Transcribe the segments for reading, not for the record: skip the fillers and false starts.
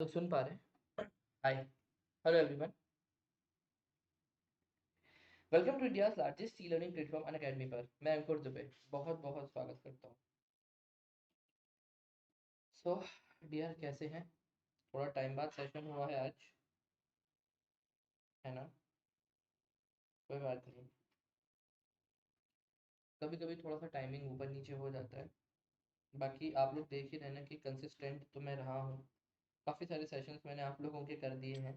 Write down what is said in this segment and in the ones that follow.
तो सुन पा रहे हैं? Hi, hello everyone, welcome to India's largest e learning platform Unacademy पर मैं अंकुर दुबे बहुत बहुत स्वागत करता हूँ। सो डियर, कैसे हैं? थोड़ा टाइम बाद सेशन हुआ है आज, है ना? कोई बात नहीं, कभी कभी थोड़ा सा टाइमिंग ऊपर नीचे हो जाता है। बाकी आप लोग देख ही रहे ना कि कंसिस्टेंट तो मैं रहा हूँ। काफ़ी सारे सेशंस मैंने आप लोगों के कर दिए हैं।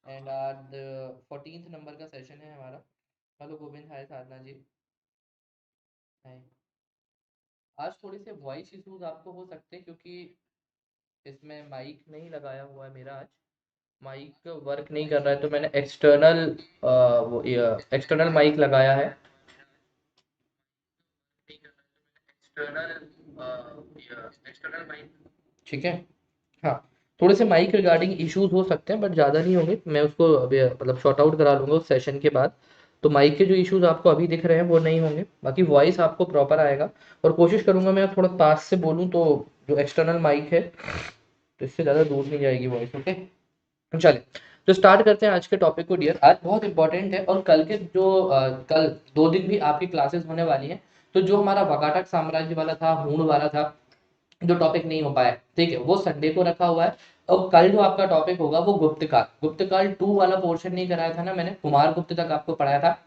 एंड आज 14th नंबर का सेशन है हमारा। हेलो गोविंद, हाय साधना जी, हाय। आज थोड़ी से वॉइस इशूज आपको हो सकते हैं क्योंकि इसमें माइक नहीं लगाया हुआ है मेरा आज। माइक वर्क नहीं कर रहा है तो मैंने एक्सटर्नल वो एक्सटर्नल माइक लगाया है। एक्सटर्नल माइक, ठीक है। हाँ, थोड़े से माइक रिगार्डिंग इश्यूज हो सकते हैं बट ज़्यादा नहीं होंगे। मैं उसको अभी मतलब शॉर्ट आउट करा लूँगा उस सेशन के बाद। तो माइक के जो इश्यूज आपको अभी दिख रहे हैं वो नहीं होंगे, बाकी वॉइस आपको प्रॉपर आएगा। और कोशिश करूँगा मैं थोड़ा पास से बोलूँ तो जो एक्सटर्नल माइक है तो इससे ज़्यादा दूर नहीं जाएगी वॉइस। ओके, चलिए तो स्टार्ट करते हैं आज के टॉपिक को डियर। आज बहुत इंपॉर्टेंट है और कल के जो कल 2 दिन भी आपकी क्लासेस होने वाली हैं। तो जो हमारा वाकाटक साम्राज्य वाला था, हूण वाला था, जो टॉपिक नहीं हो पाया, ठीक है, वो संडे को रखा हुआ है। और कल जो आपका टॉपिक होगा वो गुप्तकाल, गुप्तकाल 2 वाला पोर्शन नहीं कराया था ना मैंने, कुमार गुप्त तक आपको पढ़ाया था।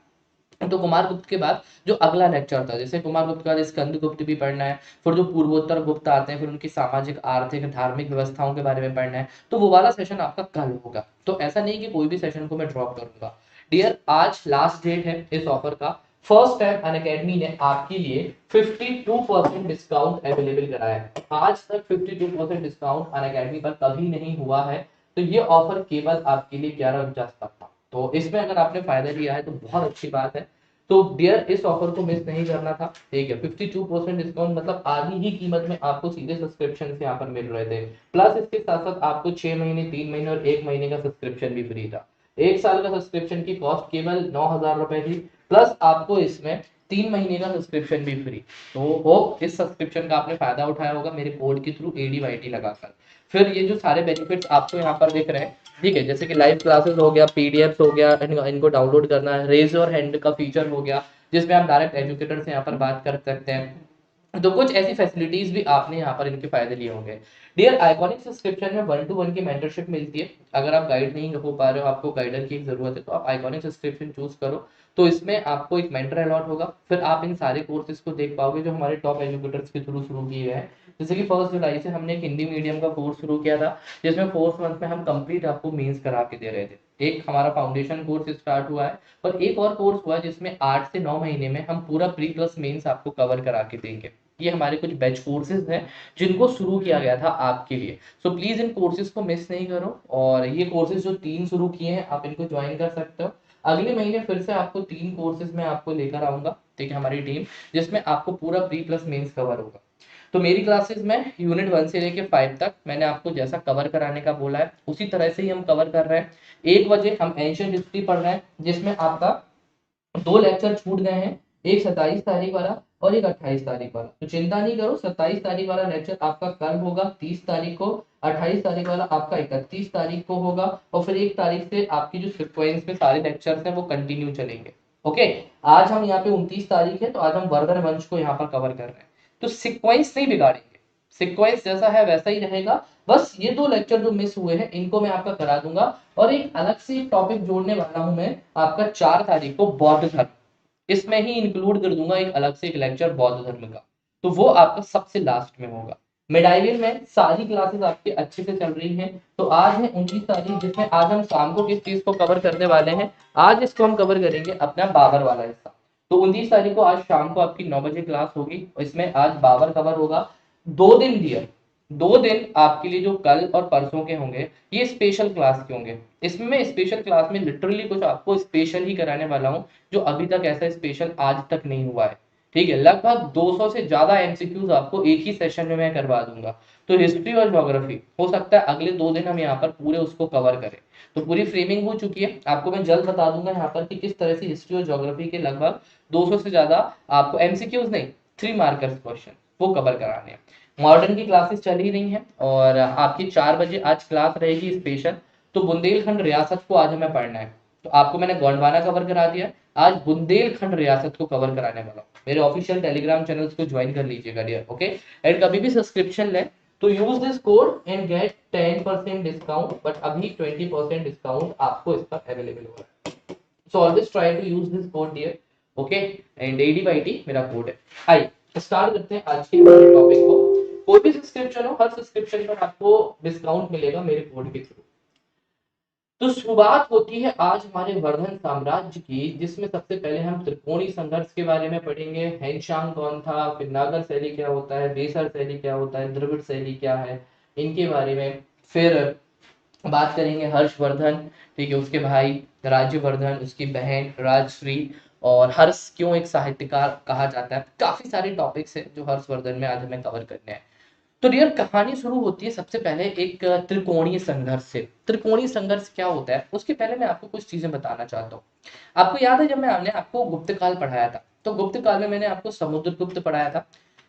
तो कुमार गुप्त के बाद जो अगला लेक्चर था, जैसे कुमार गुप्त के बाद स्कंद गुप्त भी पढ़ना है, फिर जो पूर्वोत्तर गुप्त आते हैं, फिर उनकी सामाजिक आर्थिक धार्मिक व्यवस्थाओं के बारे में पढ़ना है, तो वो वाला सेशन आपका कल होगा। तो ऐसा नहीं कि कोई भी सेशन को मैं ड्रॉप करूंगा डियर। आज लास्ट डेट है इस ऑफर का। फर्स्ट टाइम अनअकैडमी ने आपके लिए 52% डिस्काउंट अवेलेबल कराया है। आज तक 52% डिस्काउंट अनअकैडमी पर कभी नहीं हुआ है। तो ये ऑफर केवल आपके लिए 11:49 तक था। तो इसमें अगर आपने फायदा लिया है तो बहुत अच्छी बात है। तो डियर, इस ऑफर को मिस नहीं करना था, ठीक है। 52% डिस्काउंट मतलब आधी ही कीमत में आपको सीधे सब्सक्रिप्शन यहाँ पर मिल रहे थे। प्लस इसके साथ साथ आपको 6 महीने, 3 महीने और 1 महीने का सब्सक्रिप्शन भी फ्री था। 1 साल का सब्सक्रिप्शन की कॉस्ट केवल 9,000 रुपए थी, प्लस आपको इसमें 3 महीने का सब्सक्रिप्शन भी फ्री। तो होप इस सब्सक्रिप्शन का आपने फायदा उठाया होगा मेरे कोड के थ्रू ADYT लगाकर। फिर ये जो सारे बेनिफिट्स आपको यहाँ पर दिख रहे हैं, ठीक है, जैसे कि लाइव क्लासेस हो गया, पीडीएफ हो गया, इनको डाउनलोड करना है, रेज योर हैंड का फीचर हो गया जिसमें आप डायरेक्ट एजुकेटर से यहाँ पर बात कर सकते हैं। तो कुछ ऐसी फैसिलिटीज भी आपने यहाँ पर इनके फायदे लिए होंगे डियर। आइकॉनिक सब्सक्रिप्शन में 1-to-1 की मेंटरशिप मिलती है। अगर आप गाइड नहीं हो पा रहे हो, आपको गाइडर की जरूरत है, तो आप आइकॉनिक सब्सक्रिप्शन चूज करो। तो इसमें आपको एक मेंटर अलॉट होगा, फिर आप इन सारे कोर्सेज को देख पाओगे जो हमारे टॉप एजुकेटर्स के थ्रू शुरू किए गए हैं। जैसे कि 1 जुलाई से हमने एक हिंदी मीडियम का कोर्स शुरू किया था, जिसमें 4th मंथ में हम कंप्लीट आपको मेंस करा के दे रहे थे। एक हमारा फाउंडेशन कोर्स स्टार्ट हुआ है और एक और कोर्स हुआ है जिसमें 8 से 9 महीने में हम पूरा प्री प्लस मेंस आपको कवर करा के देंगे। ये हमारे कुछ बैच कोर्सेज हैं जिनको शुरू किया गया था आपके लिए। सो प्लीज इन कोर्सेज को मिस नहीं करो। और ये कोर्सेज जो 3 शुरू किए हैं आप इनको ज्वाइन कर सकते हो। अगले महीने फिर से आपको 3 कोर्सेज में आपको लेकर आऊंगा, ठीक है, हमारी टीम, जिसमें आपको पूरा प्री प्लस मेंस कवर होगा। तो मेरी क्लासेस में यूनिट 1 से लेके 5 तक मैंने आपको जैसा कवर कराने का बोला है उसी तरह से ही हम कवर कर रहे हैं। 1 बजे हम एंशियंट हिस्ट्री पढ़ रहे हैं जिसमें आपका 2 लेक्चर छूट गए हैं, एक 27 तारीख वाला और एक 28 तारीख वाला। तो चिंता नहीं करो, 27 तारीख वाला लेक्चर आपका कल होगा 30 तारीख को, 28 तारीख वाला आपका 31 तारीख को होगा, और फिर 1 तारीख से आपकी जो सिक्वेंस में सारे लेक्चर्स हैं वो कंटिन्यू चलेंगे। ओके, आज हम यहाँ पे 29 तारीख है तो आज हम वर्धन वंश को यहाँ पर कवर कर रहे हैं। तो सिक्वेंस नहीं बिगाड़ेंगे, सिक्वेंस जैसा है वैसा ही रहेगा। बस ये 2 लेक्चर जो मिस हुए हैं इनको मैं आपका करा दूंगा। और एक अलग से एक टॉपिक जोड़ने वाला हूं मैं आपका 4 तारीख को, बौद्ध धर्म। इसमें ही इंक्लूड कर दूंगा एक अलग से एक लेक्चर बौद्ध धर्म का। तो वो आपका सबसे लास्ट में होगा। मिडाइवल में सारी क्लासेस आपके अच्छे से चल रही हैं। तो आज है 29 तारीख, जिसमें आज हम शाम को किस चीज को कवर करने वाले हैं, आज इसको हम कवर करेंगे अपना बाबर वाला हिस्सा। तो 29 तारीख को आज शाम को आपकी 9 बजे क्लास होगी और इसमें आज बाबर कवर होगा। 2 दिन दिया, 2 दिन आपके लिए जो कल और परसों के होंगे ये स्पेशल क्लास के होंगे। इसमें मैं स्पेशल क्लास में लिटरली कुछ आपको स्पेशल ही कराने वाला हूँ जो अभी तक ऐसा स्पेशल आज तक नहीं हुआ है, ठीक है। लगभग 200 से ज्यादा एमसीक्यूज आपको एक ही सेशन में मैं करवा दूंगा। तो हिस्ट्री और ज्योग्राफी हो सकता है अगले 2 दिन हम यहाँ पर पूरे उसको कवर करें। तो पूरी फ्रेमिंग हो चुकी है, आपको मैं जल्द बता दूंगा यहाँ पर कि किस तरह से हिस्ट्री और ज्योग्राफी के लगभग 200 से ज्यादा आपको एमसीक्यूज नहीं, 3 मार्कर्स क्वेश्चन वो कवर कराने हैं। मॉडर्न की क्लासेस चल ही रही हैं और आपकी 4 बजे आज क्लास रहेगी स्पेशल। तो बुंदेलखंड रियासत को आज हमें पढ़ना है। तो आपको मैंने गोंडवाना कवर करा दिया, आज बुंदेलखंड रियासत को कवर कराने वाला हूँ। मेरे ऑफिशियल टेलीग्राम चैनल्स को ज्वाइन कर लीजिएगा डियर, ओके। एंड कभी भी सब्सक्रिप्शन लें तो use this code and get 10% discount, but अभी 20% डिस्काउंट आपको इस पर अवेलेबल होगा। So always try to use this code dear, okay. And AD by T मेरा कोड है। आइए स्टार्ट करते हैं आज के टॉपिक को। कोई भी सब्सक्रिप्शन हो, हर सब्सक्रिप्शन पर आपको डिस्काउंट मिलेगा मेरे कोड के थ्रू। तो शुरुआत होती है आज हमारे वर्धन साम्राज्य की, जिसमें सबसे पहले हम त्रिकोणी संघर्ष के बारे में पढ़ेंगे। हेनशांग कौन था, फिर नागर शैली क्या होता है, बेसर शैली क्या होता है, द्रविड़ शैली क्या है, इनके बारे में। फिर बात करेंगे हर्षवर्धन, ठीक है, उसके भाई राज्यवर्धन, उसकी बहन राजश्री, और हर्ष क्यों एक साहित्यकार कहा जाता है। काफी सारे टॉपिक्स हैं जो हर्षवर्धन में आज हमें कवर करने हैं। तो डियर कहानी शुरू होती है सबसे पहले एक त्रिकोणीय संघर्ष से। त्रिकोणीय संघर्ष क्या होता है उसके पहले मैं आपको कुछ चीजें बताना चाहता हूँ। आपको याद है जब मैंने आपको गुप्त काल पढ़ाया था, तो गुप्त काल में मैंने आपको समुद्रगुप्त पढ़ाया था।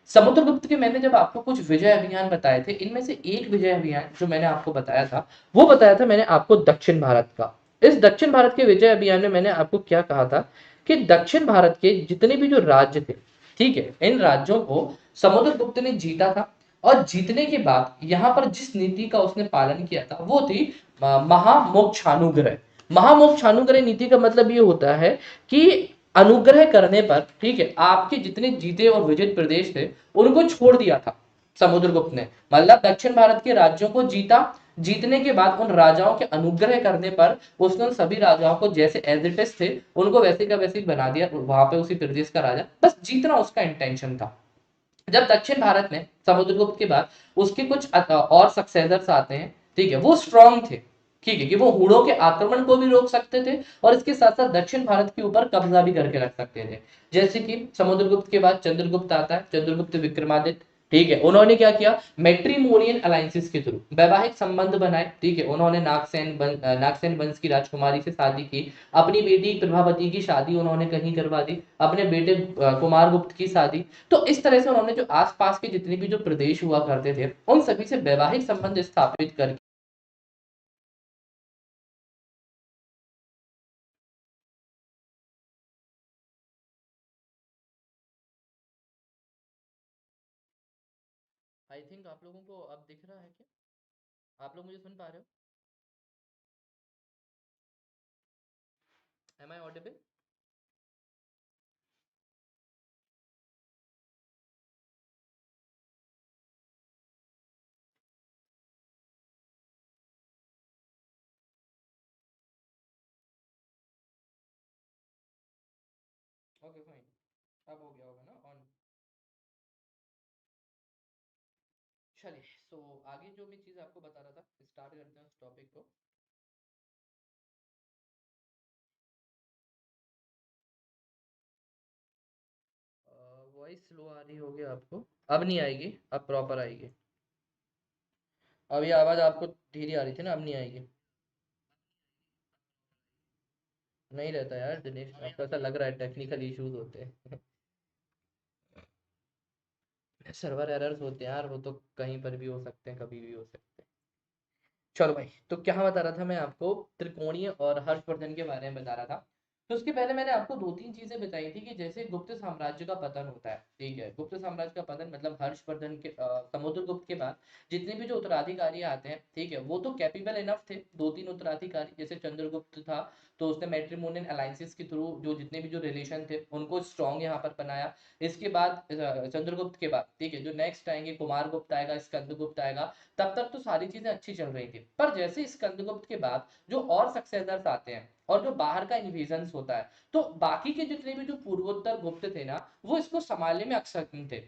समुद्रगुप्त के मैंने जब आपको कुछ विजय अभियान बताए थे, इनमें से एक विजय अभियान जो मैंने आपको बताया था, वो बताया था मैंने आपको दक्षिण भारत का। इस दक्षिण भारत के विजय अभियान में मैंने आपको क्या कहा था कि दक्षिण भारत के जितने भी जो राज्य थे, ठीक है, इन राज्यों को समुद्रगुप्त ने जीता था। और जीतने के बाद यहाँ पर जिस नीति का उसने पालन किया था वो थी महामोक्षानुग्रह। महामोक्षानुग्रह नीति का मतलब ये होता है कि अनुग्रह करने पर, ठीक है, आपके जितने जीते और विजित प्रदेश थे उनको छोड़ दिया था समुद्रगुप्त ने। मतलब दक्षिण भारत के राज्यों को जीता, जीतने के बाद उन राजाओं के अनुग्रह करने पर उसने उन सभी राजाओं को जैसे एज इट इज थे उनको वैसे का वैसे ही बना दिया, वहां पे उसी प्रदेश का राजा, बस जीतना उसका इंटेंशन था। जब दक्षिण भारत में समुद्रगुप्त के बाद उसके कुछ और सक्सेसर्स आते हैं, ठीक है, वो स्ट्रांग थे, ठीक है, कि वो हुड़ों के आक्रमण को भी रोक सकते थे और इसके साथ साथ दक्षिण भारत के ऊपर कब्जा भी करके रख सकते थे। जैसे कि समुद्रगुप्त के बाद चंद्रगुप्त आता है, चंद्रगुप्त विक्रमादित्य, ठीक है, उन्होंने क्या किया, मैट्रिमोनियल अलायंसेस के थ्रू वैवाहिक संबंध बनाए, ठीक है, उन्होंने नागसेन वंश की राजकुमारी से शादी की। अपनी बेटी प्रभावती की शादी उन्होंने कहीं करवा दी, अपने बेटे कुमारगुप्त की शादी। तो इस तरह से उन्होंने जो आसपास के जितने भी जो प्रदेश हुआ करते थे उन सभी से वैवाहिक संबंध स्थापित करके आई थिंक आप लोगों को अब दिख रहा है क्या? आप लोग मुझे सुन पा रहे हो? Am I audible? Okay fine, अब हो गया होगा ना ऑन। चलिए, सो आगे जो मैं चीज आपको बता रहा था, स्टार्ट करते हैं उस टॉपिक को। वॉइस स्लो आ रही होगी आपको, अब नहीं आएगी, अब प्रॉपर आएगी। अभी आवाज आपको धीरे आ रही थी ना, अब नहीं आएगी। नहीं रहता यार दिनेश, आपको ऐसा लग रहा है टेक्निकल इश्यूज होते हैं। सर्वर एरर्स होते हैं यार, वो तो कहीं पर भी हो सकते हैं, कभी भी हो सकते हैं। चलो भाई, तो क्या बता रहा था मैं आपको, त्रिकोणीय और हर्षवर्धन के बारे में बता रहा था। तो उसके पहले मैंने आपको दो तीन चीजें बताई थी कि जैसे गुप्त साम्राज्य का पतन होता है, ठीक है, गुप्त साम्राज्य का पतन मतलब हर्षवर्धन के समुद्रगुप्त के बाद जितने भी जो उत्तराधिकारी आते हैं, ठीक है, वो तो कैपेबल इनफ थे। दो तीन उत्तराधिकारी जैसे चंद्रगुप्त था, तो उसने मैट्रिमोनियल अलायंसेस के थ्रू जो जितने भी जो रिलेशन थे उनको स्ट्रॉन्ग यहाँ पर बनाया। इसके बाद चंद्रगुप्त के बाद, ठीक है, जो नेक्स्ट आएंगे कुमारगुप्त आएगा, स्कंदगुप्त आएगा, तब तक तो सारी चीजें अच्छी चल रही थी। पर जैसे स्कंदगुप्त के बाद जो और सक्सेसर्स आते हैं और जो बाहर का इन्वेजन होता है, तो बाकी के जितने भी जो पूर्वोत्तर गुप्त थे ना, वो इसको संभालने में अक्षम थे।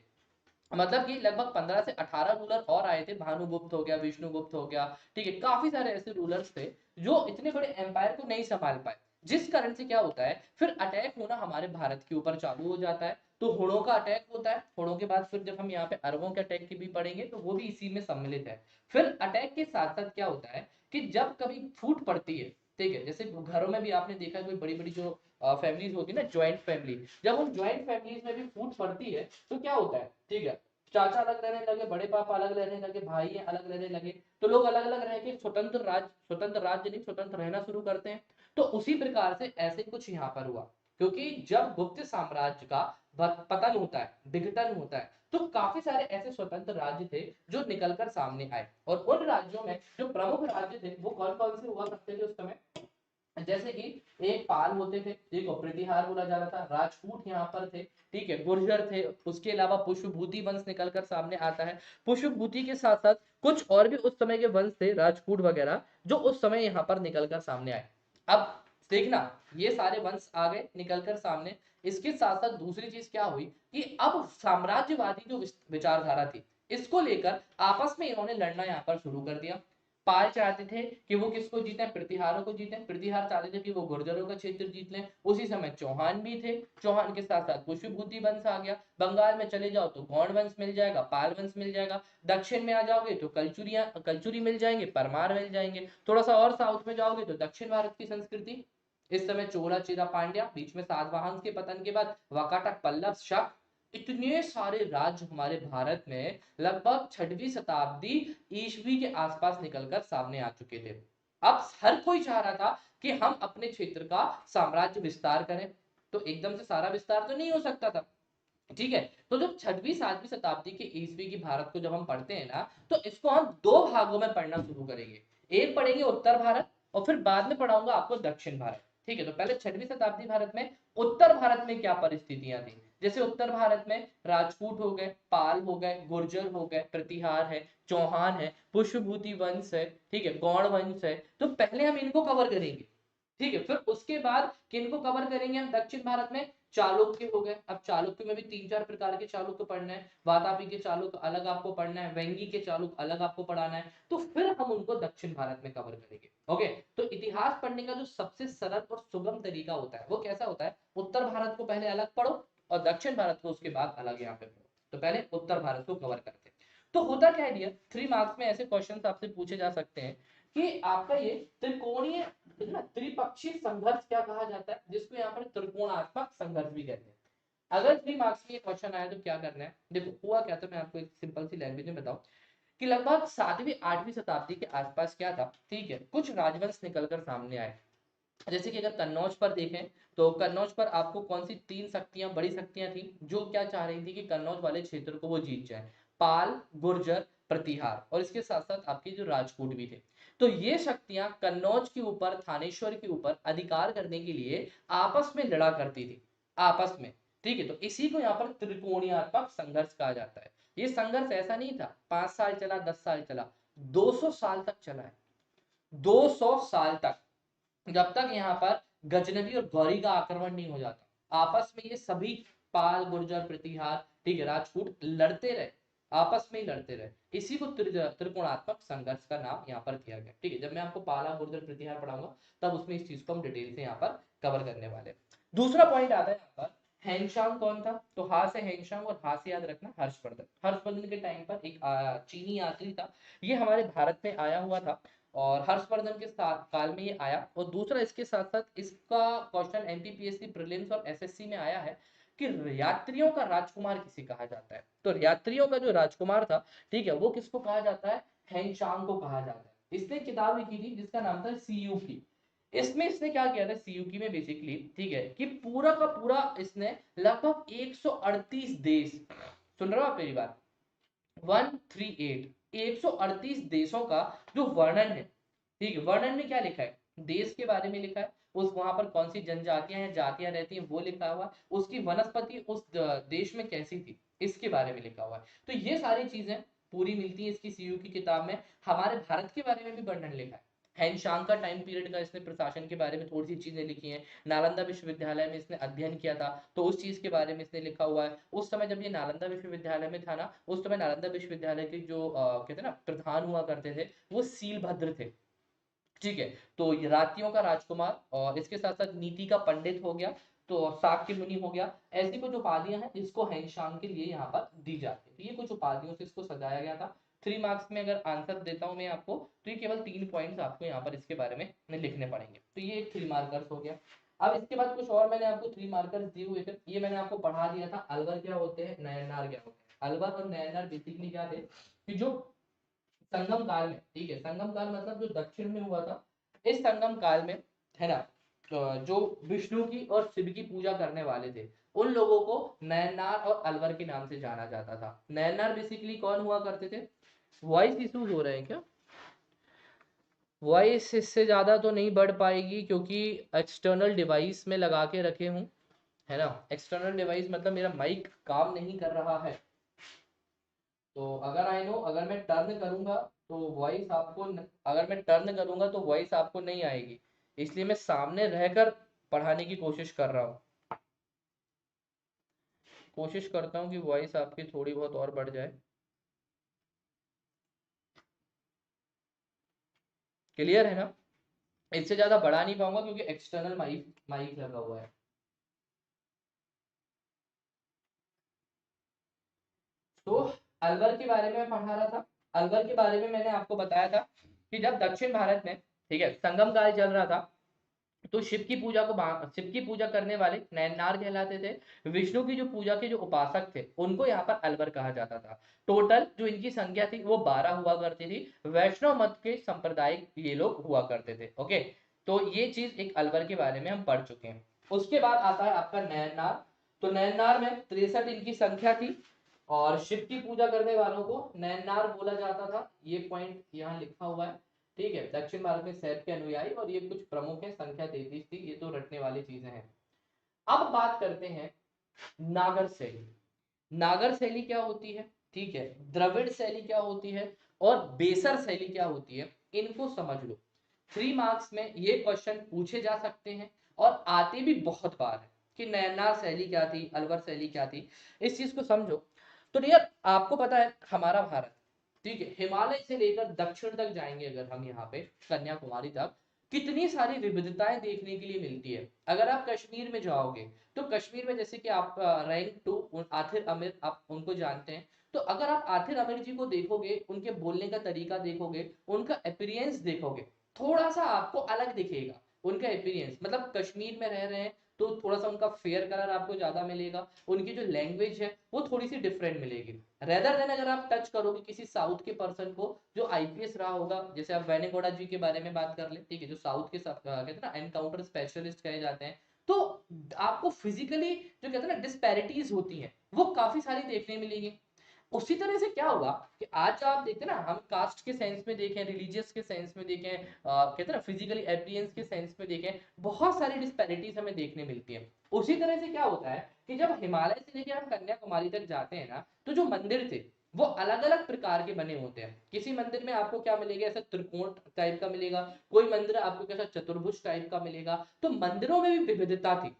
मतलब कि लगभग 15 से 18 रूलर और आए थे, भानुगुप्त हो गया, विष्णुगुप्त हो गया, ठीक है, काफी सारे ऐसे रूलर्स थे जो इतने बड़े एम्पायर को नहीं संभाल पाए। जिस कारण से क्या होता है, फिर अटैक होना हमारे भारत के ऊपर चालू हो जाता है। तो हुड़ों का अटैक होता है, हुड़ों के बाद फिर जब हम यहाँ पे अरबों के अटैक की भी पढ़ेंगे तो वो भी इसी में सम्मिलित है। फिर अटैक के साथ साथ क्या होता है कि जब कभी फूट पड़ती है, ठीक है, जैसे घरों में भी आपने देखा कोई बड़ी बड़ी जो फैमिलीज होती है ना, ज्वाइंट फैमिली, जब उन ज्वाइंट फैमिलीज में भी फूट पड़ती है तो क्या होता है, ठीक है, चाचा अलग रहने लगे, बड़े पापा अलग रहने लगे, भाई है अलग रहने लगे, तो लोग अलग अलग रह के स्वतंत्र राज्य नहीं स्वतंत्र रहना शुरू करते हैं। तो उसी प्रकार से ऐसे कुछ यहाँ पर हुआ, क्योंकि जब गुप्त साम्राज्य का पतन होता है, विघटन होता है, तो काफी सारे ऐसे स्वतंत्र राज्य थे जो निकलकर सामने आए। और उन राज्यों में जो प्रमुख राज्य थे वो कौन कौन से हुआ करते थे उस समय, जैसे कि एक पाल होते थे, एक प्रतिहार बोला जा रहा था, राजपूत यहाँ पर थे, ठीक है, गुर्जर थे, उसके अलावा पुष्पभूति वंश निकलकर सामने आता है। पुष्पभूति के साथ साथ कुछ और भी उस समय के वंश थे, राजपूत वगैरह, जो उस समय यहाँ पर निकलकर सामने आए। अब देखना, ये सारे वंश आ गए निकलकर सामने। इसके साथ साथ दूसरी चीज क्या हुई कि अब साम्राज्यवादी जो विचारधारा थी, इसको लेकर आपस में इन्होंने लड़ना यहाँ पर शुरू कर दिया। पाल चाहते थे कि वो किसको जीते, प्रतिहारों को जीते, प्रतिहार चाहते थे कि वो गुर्जरों का क्षेत्र जीत लें। उसी समय चौहान भी थे, चौहान के साथ साथ पुष्पभूति वंश आ गया। बंगाल में चले जाओ तो गौड़ वंश मिल जाएगा, पाल वंश मिल जाएगा। दक्षिण में आ जाओगे तो कलचुरी मिल जाएंगे, परमार मिल जाएंगे। थोड़ा सा और साउथ में जाओगे तो दक्षिण भारत की संस्कृति, इस समय चोला चिरा पांड्या, बीच में सातवाहन के पतन के बाद वाकाटक पल्लव शक, इतने सारे राज्य हमारे भारत में लगभग 6वीं शताब्दी ईस्वी के आसपास निकलकर सामने आ चुके थे। अब हर कोई चाह रहा था कि हम अपने क्षेत्र का साम्राज्य विस्तार करें, तो एकदम से सारा विस्तार तो नहीं हो सकता था, ठीक है। तो जब 6वीं 7वीं शताब्दी के ईस्वी की भारत को जब हम पढ़ते हैं ना, तो इसको हम दो भागों में पढ़ना शुरू करेंगे। एक पढ़ेंगे उत्तर भारत, और फिर बाद में पढ़ाऊंगा आपको दक्षिण भारत, ठीक है। तो पहले 6वीं शताब्दी भारत में उत्तर भारत में क्या परिस्थितियां थी, जैसे उत्तर भारत में राजपूत हो गए, पाल हो गए, गुर्जर हो गए, प्रतिहार है, चौहान है, पुष्पभूति वंश है, ठीक है, गौड़ वंश है। तो पहले हम इनको कवर करेंगे, ठीक है। फिर उसके बाद किनको कवर करेंगे हम दक्षिण भारत में, चालुक्य हो गए। अब चालुक्य में भी 3 4 प्रकार के चालुक्य पढ़ना है, वातापी के चालुक्य अलग आपको पढ़ना है, वेंगी के चालुक्य अलग आपको पढ़ाना है। तो फिर हम उनको दक्षिण भारत में कवर करेंगे। ओके, तो इतिहास पढ़ने का जो सबसे सरल और सुगम तरीका होता है वो कैसा होता है, उत्तर भारत को पहले अलग पढ़ो और दक्षिण भारत को उसके बाद अलग यहाँ पे पढ़ो। तो पहले उत्तर भारत को कवर करते हैं। तो होता क्या है डियर, 3 मार्क्स में ऐसे क्वेश्चन आपसे पूछे जा सकते हैं कि आपका ये त्रिकोणीय त्रिपक्षीय संघर्ष क्या कहा जाता है, जिसको यहाँ पर त्रिकोणात्मक संघर्ष भी कहते हैं। अगर 3 मार्क्स में ये क्वेश्चन आया तो क्या करना है, देखो हुआ क्या था, मैं आपको एक सिंपल सी लैंग्वेज में बताऊं कि लगभग 7वीं 8वीं शताब्दी के आसपास क्या था, ठीक है, कुछ राजवंश निकलकर सामने आए। जैसे कि अगर कन्नौज पर देखें तो कन्नौज पर आपको कौन सी 3 शक्तियां, बड़ी शक्तियां थी जो क्या चाह रही थी कि कन्नौज वाले क्षेत्र को वो जीत जाए, पाल, गुर्जर, प्रतिहार, और इसके साथ साथ आपके जो राजपूत भी थे। तो ये शक्तियां कन्नौज के ऊपर, थानेश्वर के ऊपर अधिकार करने के लिए आपस में लड़ा करती थी, आपस में, ठीक है। तो इसी को यहाँ पर त्रिकोणीयात्मक संघर्ष कहा जाता है। ये संघर्ष ऐसा नहीं था 5 साल चला, 10 साल चला, 200 साल तक चला है, 200 साल तक, जब तक यहाँ पर गजनवी और गौरी का आक्रमण नहीं हो जाता। आपस में ये सभी पाल, गुर्जर, प्रतिहार, ठीक है, राजपूत लड़ते रहे, आपस में ही लड़ते रहे। इसी को त्रिकोणात्मक संघर्ष का नाम यहाँ पर दिया गया, ठीक है। जब मैं आपको पाला, गुर्जर, प्रतिहार पढ़ाऊंगा तब उसमें इस चीज को हम डिटेल से यहाँ पर कवर करने वाले हैं। दूसरा पॉइंट आता है यहाँ पर, हैंगशांग कौन था, तो हा से हैंगशांग और हा से याद रखना हर्षवर्धन। हर्षवर्धन के टाइम पर एक चीनी यात्री था, ये हमारे भारत में आया हुआ था, और हर्षवर्धन के साथ काल में ये आया। और दूसरा इसके साथ साथ इसका क्वेश्चन एमपीपीएससी प्रीलिम्स और एसएससी में आया है कि यात्रियों का राजकुमार किसे कहा जाता है, तो यात्रियों का जो राजकुमार था, ठीक है, वो किसको कहा जाता है, हैंगशांग को कहा जाता है। इसने किताब लिखी थी जिसका नाम था सीयूकी। इसमें इसने क्या किया था सीयूकी में बेसिकली, ठीक है, कि पूरा का पूरा इसने लगभग 138 देश, सुन रहे हो आप मेरी बात, 138 138 देशों का जो वर्णन है, ठीक है, वर्णन में क्या लिखा है, देश के बारे में लिखा है, उस वहां पर कौन सी जनजातियां हैं, जातियां रहती हैं वो लिखा हुआ, उसकी वनस्पति उस देश में कैसी थी इसके बारे में लिखा हुआ है। तो ये सारी चीजें पूरी मिलती है इसकी सीयू की किताब में। हमारे भारत के बारे में भी वर्णन लिखा है, हैंशांग का टाइम पीरियड का इसने प्रशासन के बारे में थोड़ी सी चीजें लिखी हैं। नालंदा विश्वविद्यालय में इसने अध्ययन किया था तो उस चीज के बारे में इसने लिखा हुआ है। उस समय जब ये नालंदा विश्वविद्यालय में था ना, उस समय नालंदा विश्वविद्यालय के जो कहते हैं ना प्रधान हुआ करते थे, वो सीलभद्र थे, ठीक है। तो ये रातियों का राजकुमार, और इसके साथ साथ नीति का पंडित हो गया, तो शाक्य मुनि हो गया। ऐसी कुछ उपाधियां हैं जिसको हैंशांग के लिए यहाँ पर दी जाती है। तो ये कुछ उपाधियों से इसको सजाया गया था। 3 मार्क्स में अगर आंसर देता हूं मैं आपको, तो ये केवल 3 पॉइंट्स आपको यहाँ पर इसके बारे में लिखने पड़ेंगे। तो ये एक 3 मार्कर्स हो गया। अब इसके बाद कुछ और मैंने आपको 3 मार्कर्स दिए हुए थे, ये मैंने आपको पढ़ा दिया था, अलवर क्या होते हैं, नयनार क्या होते हैं, अलवर और नैनार बेसिकली क्या थे कि जो संगम काल में, ठीक है, संगम काल मतलब जो दक्षिण में हुआ था, इस संगम काल में, है ना, तो जो विष्णु की और शिव की पूजा करने वाले थे, उन लोगों को नैनार और अलवर के नाम से जाना जाता था। नैनार बेसिकली कौन हुआ करते थे? वॉइस इश्यूज हो रहे हैं क्या? वॉइस इससे ज़्यादा तो नहीं बढ़ पाएगी क्योंकि एक्सटर्नल डिवाइस में लगा के रखे हूँ, है ना। एक्सटर्नल डिवाइस मतलब मेरा माइक काम नहीं कर रहा है, तो अगर आई नो, अगर मैं टर्न करूंगा तो वॉइस आपको अगर मैं टर्न करूंगा तो वॉइस आपको नहीं आएगी, इसलिए मैं सामने रहकर पढ़ाने की कोशिश कर रहा हूँ। कोशिश करता हूँ कि वॉइस आपकी थोड़ी बहुत और बढ़ जाए। क्लियर है ना? इससे ज़्यादा बढ़ा नहीं पाऊंगा क्योंकि एक्सटर्नल माइक माइक लगा हुआ है। तो अलवर के बारे में पढ़ा रहा था। अलवर के बारे में मैंने आपको बताया था कि जब दक्षिण भारत में, ठीक है, संगम काल चल रहा था, तो शिव की पूजा करने वाले नैनार कहलाते थे। विष्णु की जो पूजा के जो उपासक थे उनको यहाँ पर अलवर कहा जाता था। टोटल जो इनकी संख्या थी वो 12 हुआ करती थी। वैष्णव मत के सांप्रदायिक ये लोग हुआ करते थे। ओके, तो ये चीज एक अलवर के बारे में हम पढ़ चुके हैं। उसके बाद आता है आपका नैनार। तो नैनार में 63 इनकी संख्या थी और शिव की पूजा करने वालों को नैनार बोला जाता था। ये पॉइंट यहाँ लिखा हुआ है, ठीक है। दक्षिण भारत में शैव के अनुयायी और ये कुछ प्रमुख है, संख्या 33 थी, ये तो रटने वाली चीजें हैं। अब बात करते हैं नागर शैली। नागर शैली क्या होती है, ठीक है, द्रविड़ शैली क्या होती है और बेसर शैली क्या होती है, इनको समझ लो। 3 मार्क्स में ये क्वेश्चन पूछे जा सकते हैं और आते भी बहुत बार है कि नैनार शैली क्या थी, अलवर शैली क्या थी, इस चीज को समझो। तो यार आपको पता है हमारा भारत, ठीक है, हिमालय से लेकर दक्षिण तक जाएंगे अगर हम यहाँ पे कन्याकुमारी तक, कितनी सारी विविधताएं देखने के लिए मिलती है। अगर आप कश्मीर में जाओगे तो कश्मीर में जैसे कि आप रैंक 2 आथिर अमीर, आप उनको जानते हैं, तो अगर आप आथिर अमीर जी को देखोगे, उनके बोलने का तरीका देखोगे, उनका अपीयरेंस देखोगे, थोड़ा सा आपको अलग दिखेगा। उनका अपीयरेंस मतलब कश्मीर में रह रहे हैं तो थोड़ा सा उनका फेयर कलर आपको ज्यादा मिलेगा, उनकी जो लैंग्वेज है वो थोड़ी सी डिफरेंट मिलेगी। रेदर देन अगर आप टच करोगे किसी साउथ के पर्सन को जो आईपीएस रहा होगा, जैसे आप वैनेगौड़ा जी के बारे में बात कर ले, ठीक है, जो साउथ के कहते हैं ना एनकाउंटर स्पेशलिस्ट कहे जाते हैं, तो आपको फिजिकली जो कहते हैं ना डिस्पैरिटीज होती हैं वो काफी सारी देखने मिलेगी। उसी तरह से क्या हुआ कि आज आप देखते हैं ना, हम कास्ट के सेंस में देखें, रिलीजियस के सेंस में देखें, कहते हैं ना फिजिकली अपीयरेंस के सेंस में देखें, बहुत सारी डिस्पैरिटीज हमें देखने मिलती है। उसी तरह से क्या होता है कि जब हिमालय से लेकर हम कन्याकुमारी तक जाते हैं ना, तो जो मंदिर थे वो अलग अलग प्रकार के बने होते हैं। किसी मंदिर में आपको क्या मिलेगा, ऐसा त्रिकोण टाइप का मिलेगा, कोई मंदिर आपको कैसा चतुर्भुज टाइप का मिलेगा। तो मंदिरों में भी विविधता थी,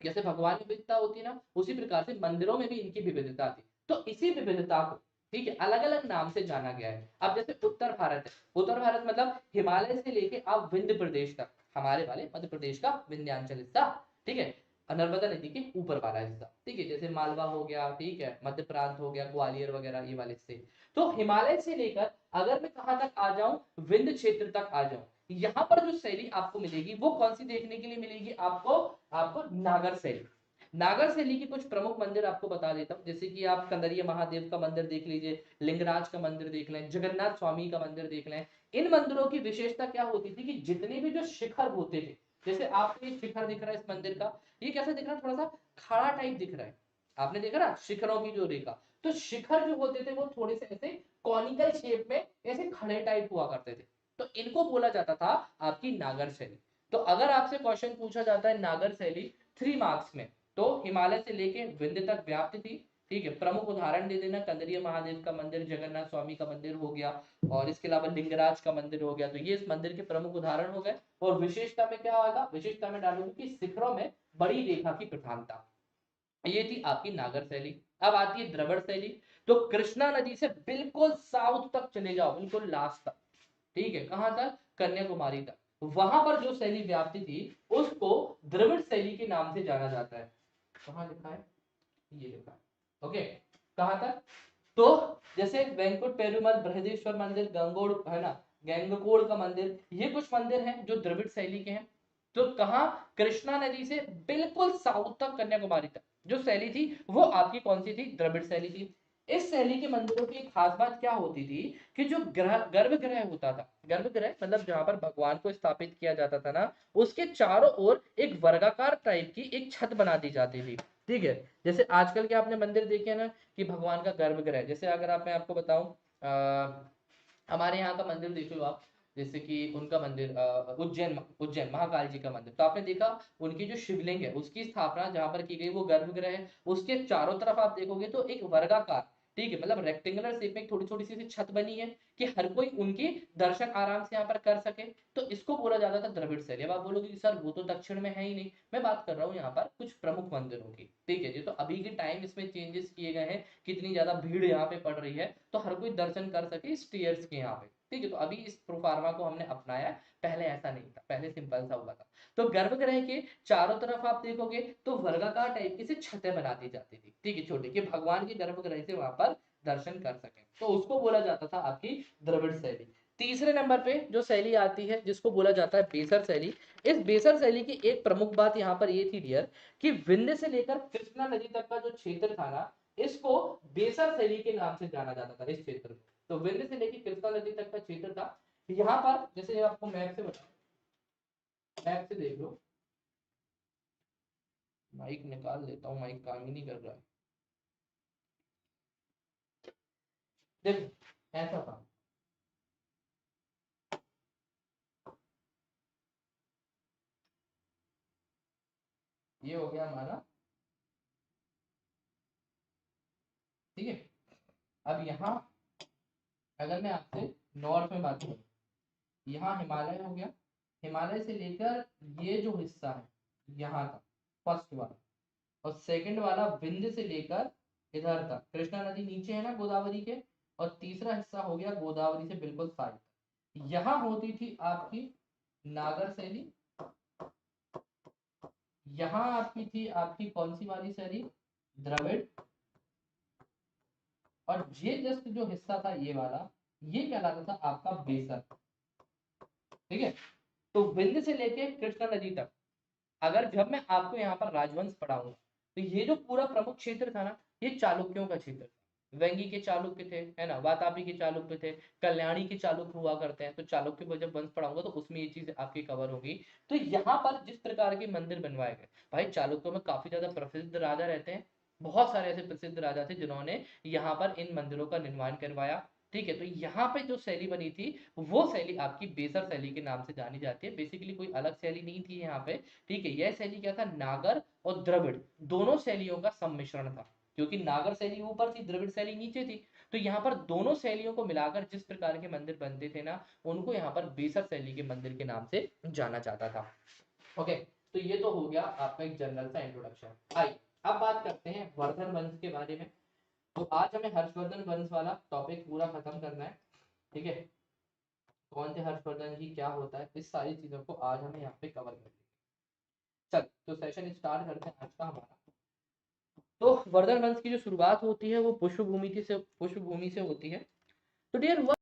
जैसे भगवान में विविधता होती है ना, उसी प्रकार से मंदिरों में भी इनकी विविधता थी। तो इसी विविधता को, ठीक है, अलग अलग नाम से जाना गया है। अब जैसे उत्तर भारत है, उत्तर भारत मतलब हिमालय से लेके आप विंध्य प्रदेश तक, हमारे वाले मध्य प्रदेश का विंध्याचल हिस्सा, ठीक है, नर्मदा नदी के ऊपर वाला हिस्सा, ठीक है, जैसे मालवा हो गया, ठीक है, मध्य प्रांत हो गया, ग्वालियर वगैरह ये वाले हिस्से। तो हिमालय से लेकर अगर मैं कहां तक आ जाऊं, विंध्य क्षेत्र तक आ जाऊं, यहाँ पर जो शैली आपको मिलेगी वो कौन सी देखने के लिए मिलेगी आपको, आपको नागर शैली। नागर शैली के कुछ प्रमुख मंदिर आपको बता देता हूँ, जैसे कि आप कंदरिया महादेव का मंदिर देख लीजिए, लिंगराज का मंदिर देख लें, जगन्नाथ स्वामी का मंदिर देख लें। इन मंदिरों की विशेषता क्या होती थी कि जितने भी जो शिखर होते थे, जैसे आपको ये शिखर दिख रहा है इस मंदिर का, ये कैसा दिख रहा है, थोड़ा सा खड़ा टाइप दिख रहा है, आपने देखा ना शिखरों की जो रेखा, तो शिखर जो होते थे वो थोड़े से ऐसे कॉनिकल शेप में ऐसे खड़े टाइप हुआ करते थे, तो इनको बोला जाता था आपकी नागर शैली। तो अगर आपसे क्वेश्चन पूछा जाता है नागर शैली 3 मार्क्स में, तो हिमालय से लेके विंध्य तक व्याप्त थी, ठीक है। प्रमुख उदाहरण दे देना, कंदरिया महादेव का मंदिर, जगन्नाथ स्वामी का मंदिर हो गया, और इसके अलावा लिंगराज का मंदिर हो गया, तो ये इस मंदिर के प्रमुख उदाहरण हो गए। और विशेषता में क्या होगा, विशेषता में डालूंगी कि शिखरों में बड़ी रेखा की प्रधानता, ये थी आपकी नागर शैली। अब आती है द्रविड़ शैली। तो कृष्णा नदी से बिल्कुल साउथ तक चले जाओ, बिल्कुल लास्ट तक, ठीक है, कहां तक, कन्याकुमारी तक, वहां पर जो शैली व्याप्ति थी उसको द्रविड़ शैली के नाम से जाना जाता है। कहां लिखा है, ये लिखा है, ओके, कहां तक, तो जैसे वेंकुट पेरुमल, बृहदेश्वर मंदिर, गंगोड़ है ना, गंगकोड़ का मंदिर, ये कुछ मंदिर हैं जो द्रविड़ शैली के हैं। तो कहा, कृष्णा नदी से बिल्कुल साउथ तक कन्याकुमारी तक जो शैली थी वो आपकी कौन सी थी, द्रविड़ शैली थी। इस शैली के मंदिरों की एक खास बात क्या होती थी कि जो गर्भगृह होता था, गर्भगृह मतलब जहां पर भगवान को स्थापित किया जाता था ना, उसके चारों ओर एक वर्गाकार टाइप की एक छत बना दी जाती थी। ठीक है, जैसे आजकल के आपने मंदिर देखे ना कि भगवान का गर्भगृह, जैसे अगर मैं आपको बताऊं हमारे यहाँ का मंदिर देख लो आप, जैसे कि उनका मंदिर उज्जैन, उज्जैन महाकाल जी का मंदिर, तो आपने देखा उनकी जो शिवलिंग है उसकी स्थापना जहां पर की गई वो गर्भगृह है, उसके चारों तरफ आप देखोगे तो एक वर्गाकार, ठीक है, मतलब रेक्टेंगुलर शेप में थोड़ी थोड़ी सी छत बनी है कि हर कोई उनके दर्शन आराम से यहाँ पर कर सके। तो इसको बोला जाता था द्रविड़ शैली। अब आप बोलोगे कि सर वो तो दक्षिण में है ही नहीं, मैं बात कर रहा हूँ यहाँ पर कुछ प्रमुख मंदिरों की, ठीक है जी। तो अभी के टाइम इसमें चेंजेस किए गए हैं, कितनी ज्यादा भीड़ यहाँ पे पड़ रही है तो हर कोई दर्शन कर सके स्टेयर्स के यहाँ पे, ठीक है। तो अभी इस प्रोफार्मा को हमने अपनाया है, पहले ऐसा नहीं था, पहले सिंपल सा हुआ था। तो गर्भगृह के चारों तरफ आप देखोगे तो वर्गाकार टाइप की से छतें बना दी जाती थी, ठीक है, छोटी, कि भगवान के गर्भगृह से वहां पर दर्शन कर सके, तो उसको बोला जाता था आपकी द्रविड़ शैली। तीसरे नंबर पे जो शैली आती है जिसको बोला जाता है बेसर शैली। इस बेसर शैली की एक प्रमुख बात यहाँ पर ये थी डियर कि विंध्य से लेकर कृष्णा नदी तक का जो क्षेत्र था ना, इसको बेसर शैली के नाम से जाना जाता था इस क्षेत्र को। तो विंध्य से लेकर कृष्णा नदी तक का क्षेत्र था। यहाँ पर जैसे आपको मैप से बता, मैप से देख लो, माइक निकाल देता हूँ, माइक काम ही नहीं कर रहा है। देखो ऐसा था, ये हो गया हमारा, ठीक है। अब यहाँ अगर मैं आपसे नॉर्थ में बात करूँ, यहाँ हिमालय हो गया, हिमालय से लेकर ये जो हिस्सा है यहाँ तक, फर्स्ट वाला, और सेकंड वाला विंध्य से लेकर इधर तक, कृष्णा नदी नीचे है ना गोदावरी के, और तीसरा हिस्सा हो गया गोदावरी से बिल्कुल साइड, यहाँ होती थी आपकी नागर शैली, यहाँ आपकी थी आपकी कौन सी वाली शैली, द्रविड़, और ये जस्ट जो हिस्सा था ये वाला, ये कहलाता था आपका बेसर, ठीक है। तो विंध्य से लेके कृष्णा नदी तक, अगर जब मैं आपको यहाँ पर राजवंश पढ़ाऊंगा तो ये जो पूरा प्रमुख क्षेत्र था ना, ये चालुक्यों का क्षेत्र था। वेंगी के चालुक्य थे, है ना, वातापी के चालुक्य थे, कल्याणी के चालुक्य हुआ करते हैं। तो चालुक्य को जब वंश पढ़ाऊंगा तो उसमें ये चीज आपकी कवर होगी। तो यहाँ पर जिस प्रकार के मंदिर बनवाए गए, भाई चालुक्यों में काफी ज्यादा प्रसिद्ध राजा रहते हैं, बहुत सारे ऐसे प्रसिद्ध राजा थे जिन्होंने यहाँ पर इन मंदिरों का निर्माण करवाया, ठीक है। तो यहाँ पे जो शैली बनी थी वो शैली आपकी बेसर शैली के नाम से जानी जाती है। बेसिकली कोई अलग शैली नहीं थी यहाँ पे, ठीक है। यह शैली क्या था, नागर और द्रविड़ दोनों शैलियों का सम्मिश्रण था, क्योंकि नागर शैली ऊपर थी, द्रविड़ शैली नीचे थी। तो यहाँ पर दोनों शैलियों को मिलाकर जिस प्रकार के मंदिर बनते थे ना, उनको यहाँ पर बेसर शैली के मंदिर के नाम से जाना जाता था। ओके, तो ये तो हो गया आपका एक जनरल सा इंट्रोडक्शन। आइए अब बात करते हैं वर्धन वंश के बारे में। तो आज हमें हर्षवर्धन वंश वाला टॉपिक पूरा खत्म करना है, ठीक है। कौन थे हर्षवर्धन जी, क्या होता है, इस सारी चीजों को आज हमें यहाँ पे कवर कर लेंगे। चल तो सेशन स्टार्ट करते हैं आज का हमारा। तो वर्धन वंश की जो शुरुआत होती है वो पुष्पभूमि से होती है। तो डियर हुआ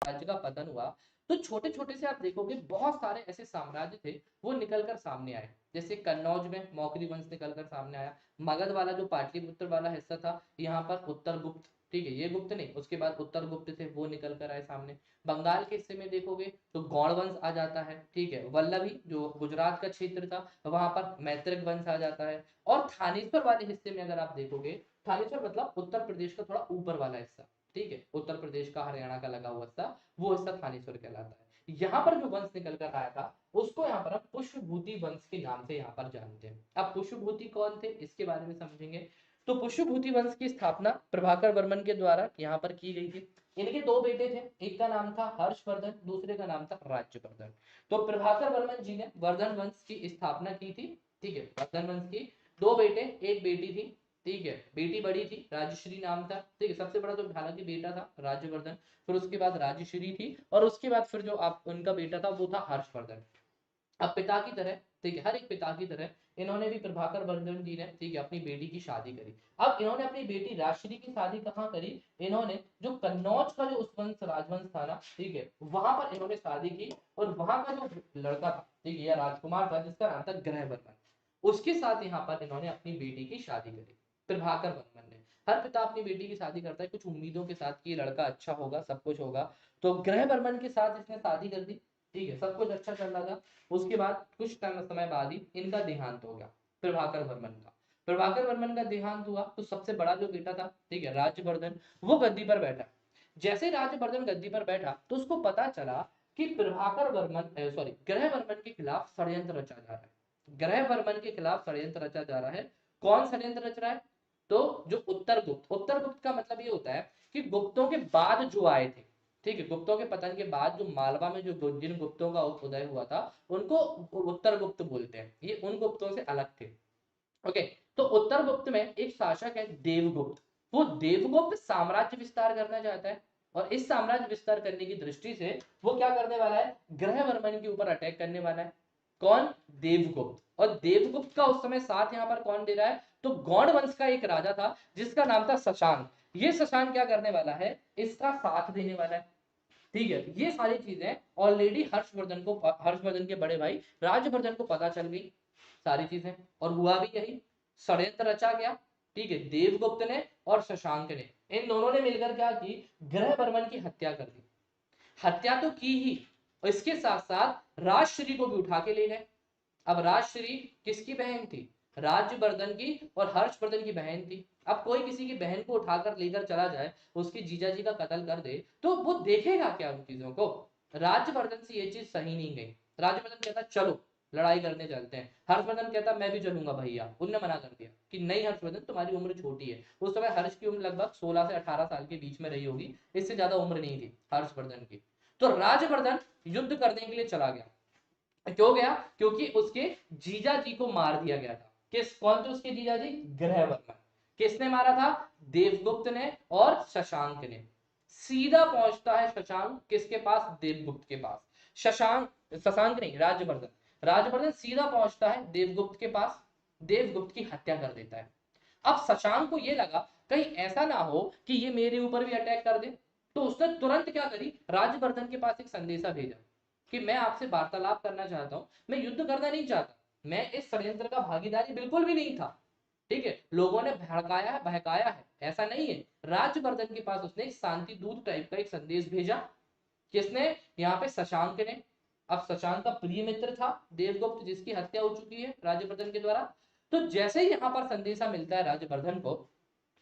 राज्य का पतन हुआ, तो छोटे छोटे से आप देखोगे बहुत सारे ऐसे साम्राज्य थे वो निकलकर सामने आए। जैसे कन्नौज में मौखरी वंश निकलकर सामने आया, मगध वाला जो पाटलिपुत्र वाला हिस्सा था यहाँ पर उत्तर गुप्त, ठीक है, ये गुप्त नहीं, उसके बाद उत्तर गुप्त थे वो निकल कर आए सामने। बंगाल के हिस्से में देखोगे तो गौड़ वंश आ जाता है, ठीक है। वल्लभी जो गुजरात का क्षेत्र था वहां पर मैत्रेक वंश आ जाता है। और थानेश्वर वाले हिस्से में अगर आप देखोगे, थानेश्वर मतलब उत्तर प्रदेश का थोड़ा ऊपर वाला हिस्सा, ठीक है, उत्तर प्रदेश का हरियाणा का लगा हुआ हिस्सा, वो हिस्सा थानेश्वर कहलाता है। यहाँ पर जो वंश निकल कर आया था उसको यहाँ पर हम पुष्पभूति वंश के नाम से यहाँ पर जानते हैं। अब पुष्पभूति कौन थे इसके बारे में समझेंगे। तो पुष्पभूति वंश की स्थापना प्रभाकर वर्मन के द्वारा यहाँ पर की गई थी। इनके दो बेटे थे, एक का नाम था हर्षवर्धन, दूसरे का नाम था राज्यवर्धन। तो प्रभाकर वर्मन जी ने वर्धन वंश की स्थापना की थी, ठीक है, वर्धन वंश की। दो बेटे एक बेटी थी, ठीक है, बेटी बड़ी थी, राजश्री नाम था, ठीक है, सबसे बड़ा तो हालांकि बेटा था राज्यवर्धन, फिर उसके बाद राजश्री थी, और उसके बाद फिर जो आप उनका बेटा था वो था हर्षवर्धन। अब पिता की तरह, ठीक है, हर एक पिता की तरह इन्होंने भी प्रभाकर वर्धन जी ने, ठीक है, अपनी बेटी की शादी करी। अब इन्होंने अपनी बेटी राजश्री की शादी कहाँ करी, इन्होंने जो कन्नौज का जो उस वंश राजवंश था ना, ठीक है, वहां पर इन्होंने शादी की। और वहां का जो लड़का था, ठीक है, या राजकुमार था जिसका नाम था ग्रहवर्धन, उसके साथ यहाँ पर इन्होंने अपनी बेटी की शादी करी। प्रभाकर वर्मन ने, हर पिता अपनी बेटी की शादी करता है कुछ उम्मीदों के साथ कि ये लड़का अच्छा होगा, सब कुछ होगा। तो ग्रह वर्मन के साथ इसने शादी कर दी, ठीक है, सब कुछ अच्छा चल रहा था। उसके बाद कुछ समय बाद ही इनका देहांत हो गया, प्रभाकर वर्मन का। प्रभाकर वर्मन का देहांत हुआ तो सबसे बड़ा जो बेटा था, ठीक है, राज्यवर्धन, वो गद्दी पर बैठा। जैसे राज्यवर्धन गद्दी पर बैठा तो उसको पता चला कि प्रभाकर वर्मन सॉरी ग्रह वर्मन के खिलाफ षड्यंत्र रचा जा रहा है। ग्रह वर्मन के खिलाफ षड्यंत्र रचा जा रहा है। कौन षड्यंत्र रच रहा है? तो जो उत्तर गुप्त का मतलब ये होता है कि गुप्तों के बाद जो आए थे, ठीक है, गुप्तों के पतन के बाद जो मालवा में जो जिन गुप्तों का उदय हुआ था उनको उत्तर गुप्त बोलते हैं। ये उन गुप्तों से अलग थे। ओके, तो उत्तर गुप्त में एक शासक है देवगुप्त। वो देवगुप्त साम्राज्य विस्तार करना चाहता है और इस साम्राज्य विस्तार करने की दृष्टि से वो क्या करने वाला है, ग्रहवर्मन के ऊपर अटैक करने वाला है। कौन? देवगुप्त। और देवगुप्त का उस समय साथ यहाँ पर कौन दे रहा है? तो गौड़ वंश का एक राजा था जिसका नाम था शशांक। ये शशांक क्या करने वाला है, इसका साथ देने वाला है। ठीक है, ये सारी चीजें ऑलरेडी हर्षवर्धन के बड़े भाई राजवर्धन को पता चल गई सारी चीजें, और हुआ भी यही, षड्यंत्र रचा गया। ठीक है, देवगुप्त ने और शशांक ने, इन दोनों ने मिलकर क्या की, ग्रहवर्मन की हत्या कर दी। हत्या तो की ही, और इसके साथ साथ राजश्री को भी उठा के ले गए। अब राजश्री किसकी बहन थी? राज्यवर्धन की और हर्षवर्धन की बहन थी। अब कोई किसी की बहन को उठाकर लेकर चला जाए, उसकी जीजा जी का कत्ल कर दे, तो वो देखेगा क्या उन चीजों को? राज्यवर्धन से ये चीज सही नहीं गई। राज्यवर्धन कहता चलो लड़ाई करने चलते हैं। हर्षवर्धन कहता मैं भी चलूंगा भैया। उनने मना कर दिया कि नहीं हर्षवर्धन, तुम्हारी उम्र छोटी है। उस समय हर्ष की उम्र लगभग 16 से 18 साल के बीच में रही होगी, इससे ज्यादा उम्र नहीं थी हर्षवर्धन की। तो राज्यवर्धन युद्ध करने के लिए चला गया। क्यों गया? क्योंकि उसके जीजा जी को मार दिया गया था। कौन थे उसके जीजा जी? ग्रहवर्मन। किसने मारा था? देवगुप्त ने और शशांक ने। सीधा पहुंचता है शशांक किसके पास? देवगुप्त के पास। शशांक नहीं, राज्यवर्धन। राज्यवर्धन सीधा पहुंचता है देवगुप्त के पास, देवगुप्त की हत्या कर देता है। अब शशांक को यह लगा कहीं ऐसा ना हो कि ये मेरे ऊपर भी अटैक कर दे, तो उसने तुरंत क्या करी, राज्यवर्धन के पास एक संदेशा भेजा कि मैं आपसे वार्तालाप करना चाहता हूं, मैं युद्ध करना नहीं चाहता, मैं इस षड्यंत्र का भागीदारी बिल्कुल भी नहीं था। ठीक है, लोगों ने भड़काया है, बहकाया है, ऐसा नहीं है। राज्यवर्धन के पास उसने एक शांति दूत टाइप का एक संदेश भेजा। किसने? यहाँ पे शशांक ने। अब शशांक का प्रिय मित्र था देवगुप्त, जिसकी हत्या हो चुकी है राज्यवर्धन के द्वारा। तो जैसे ही यहाँ पर संदेशा मिलता है राज्यवर्धन को,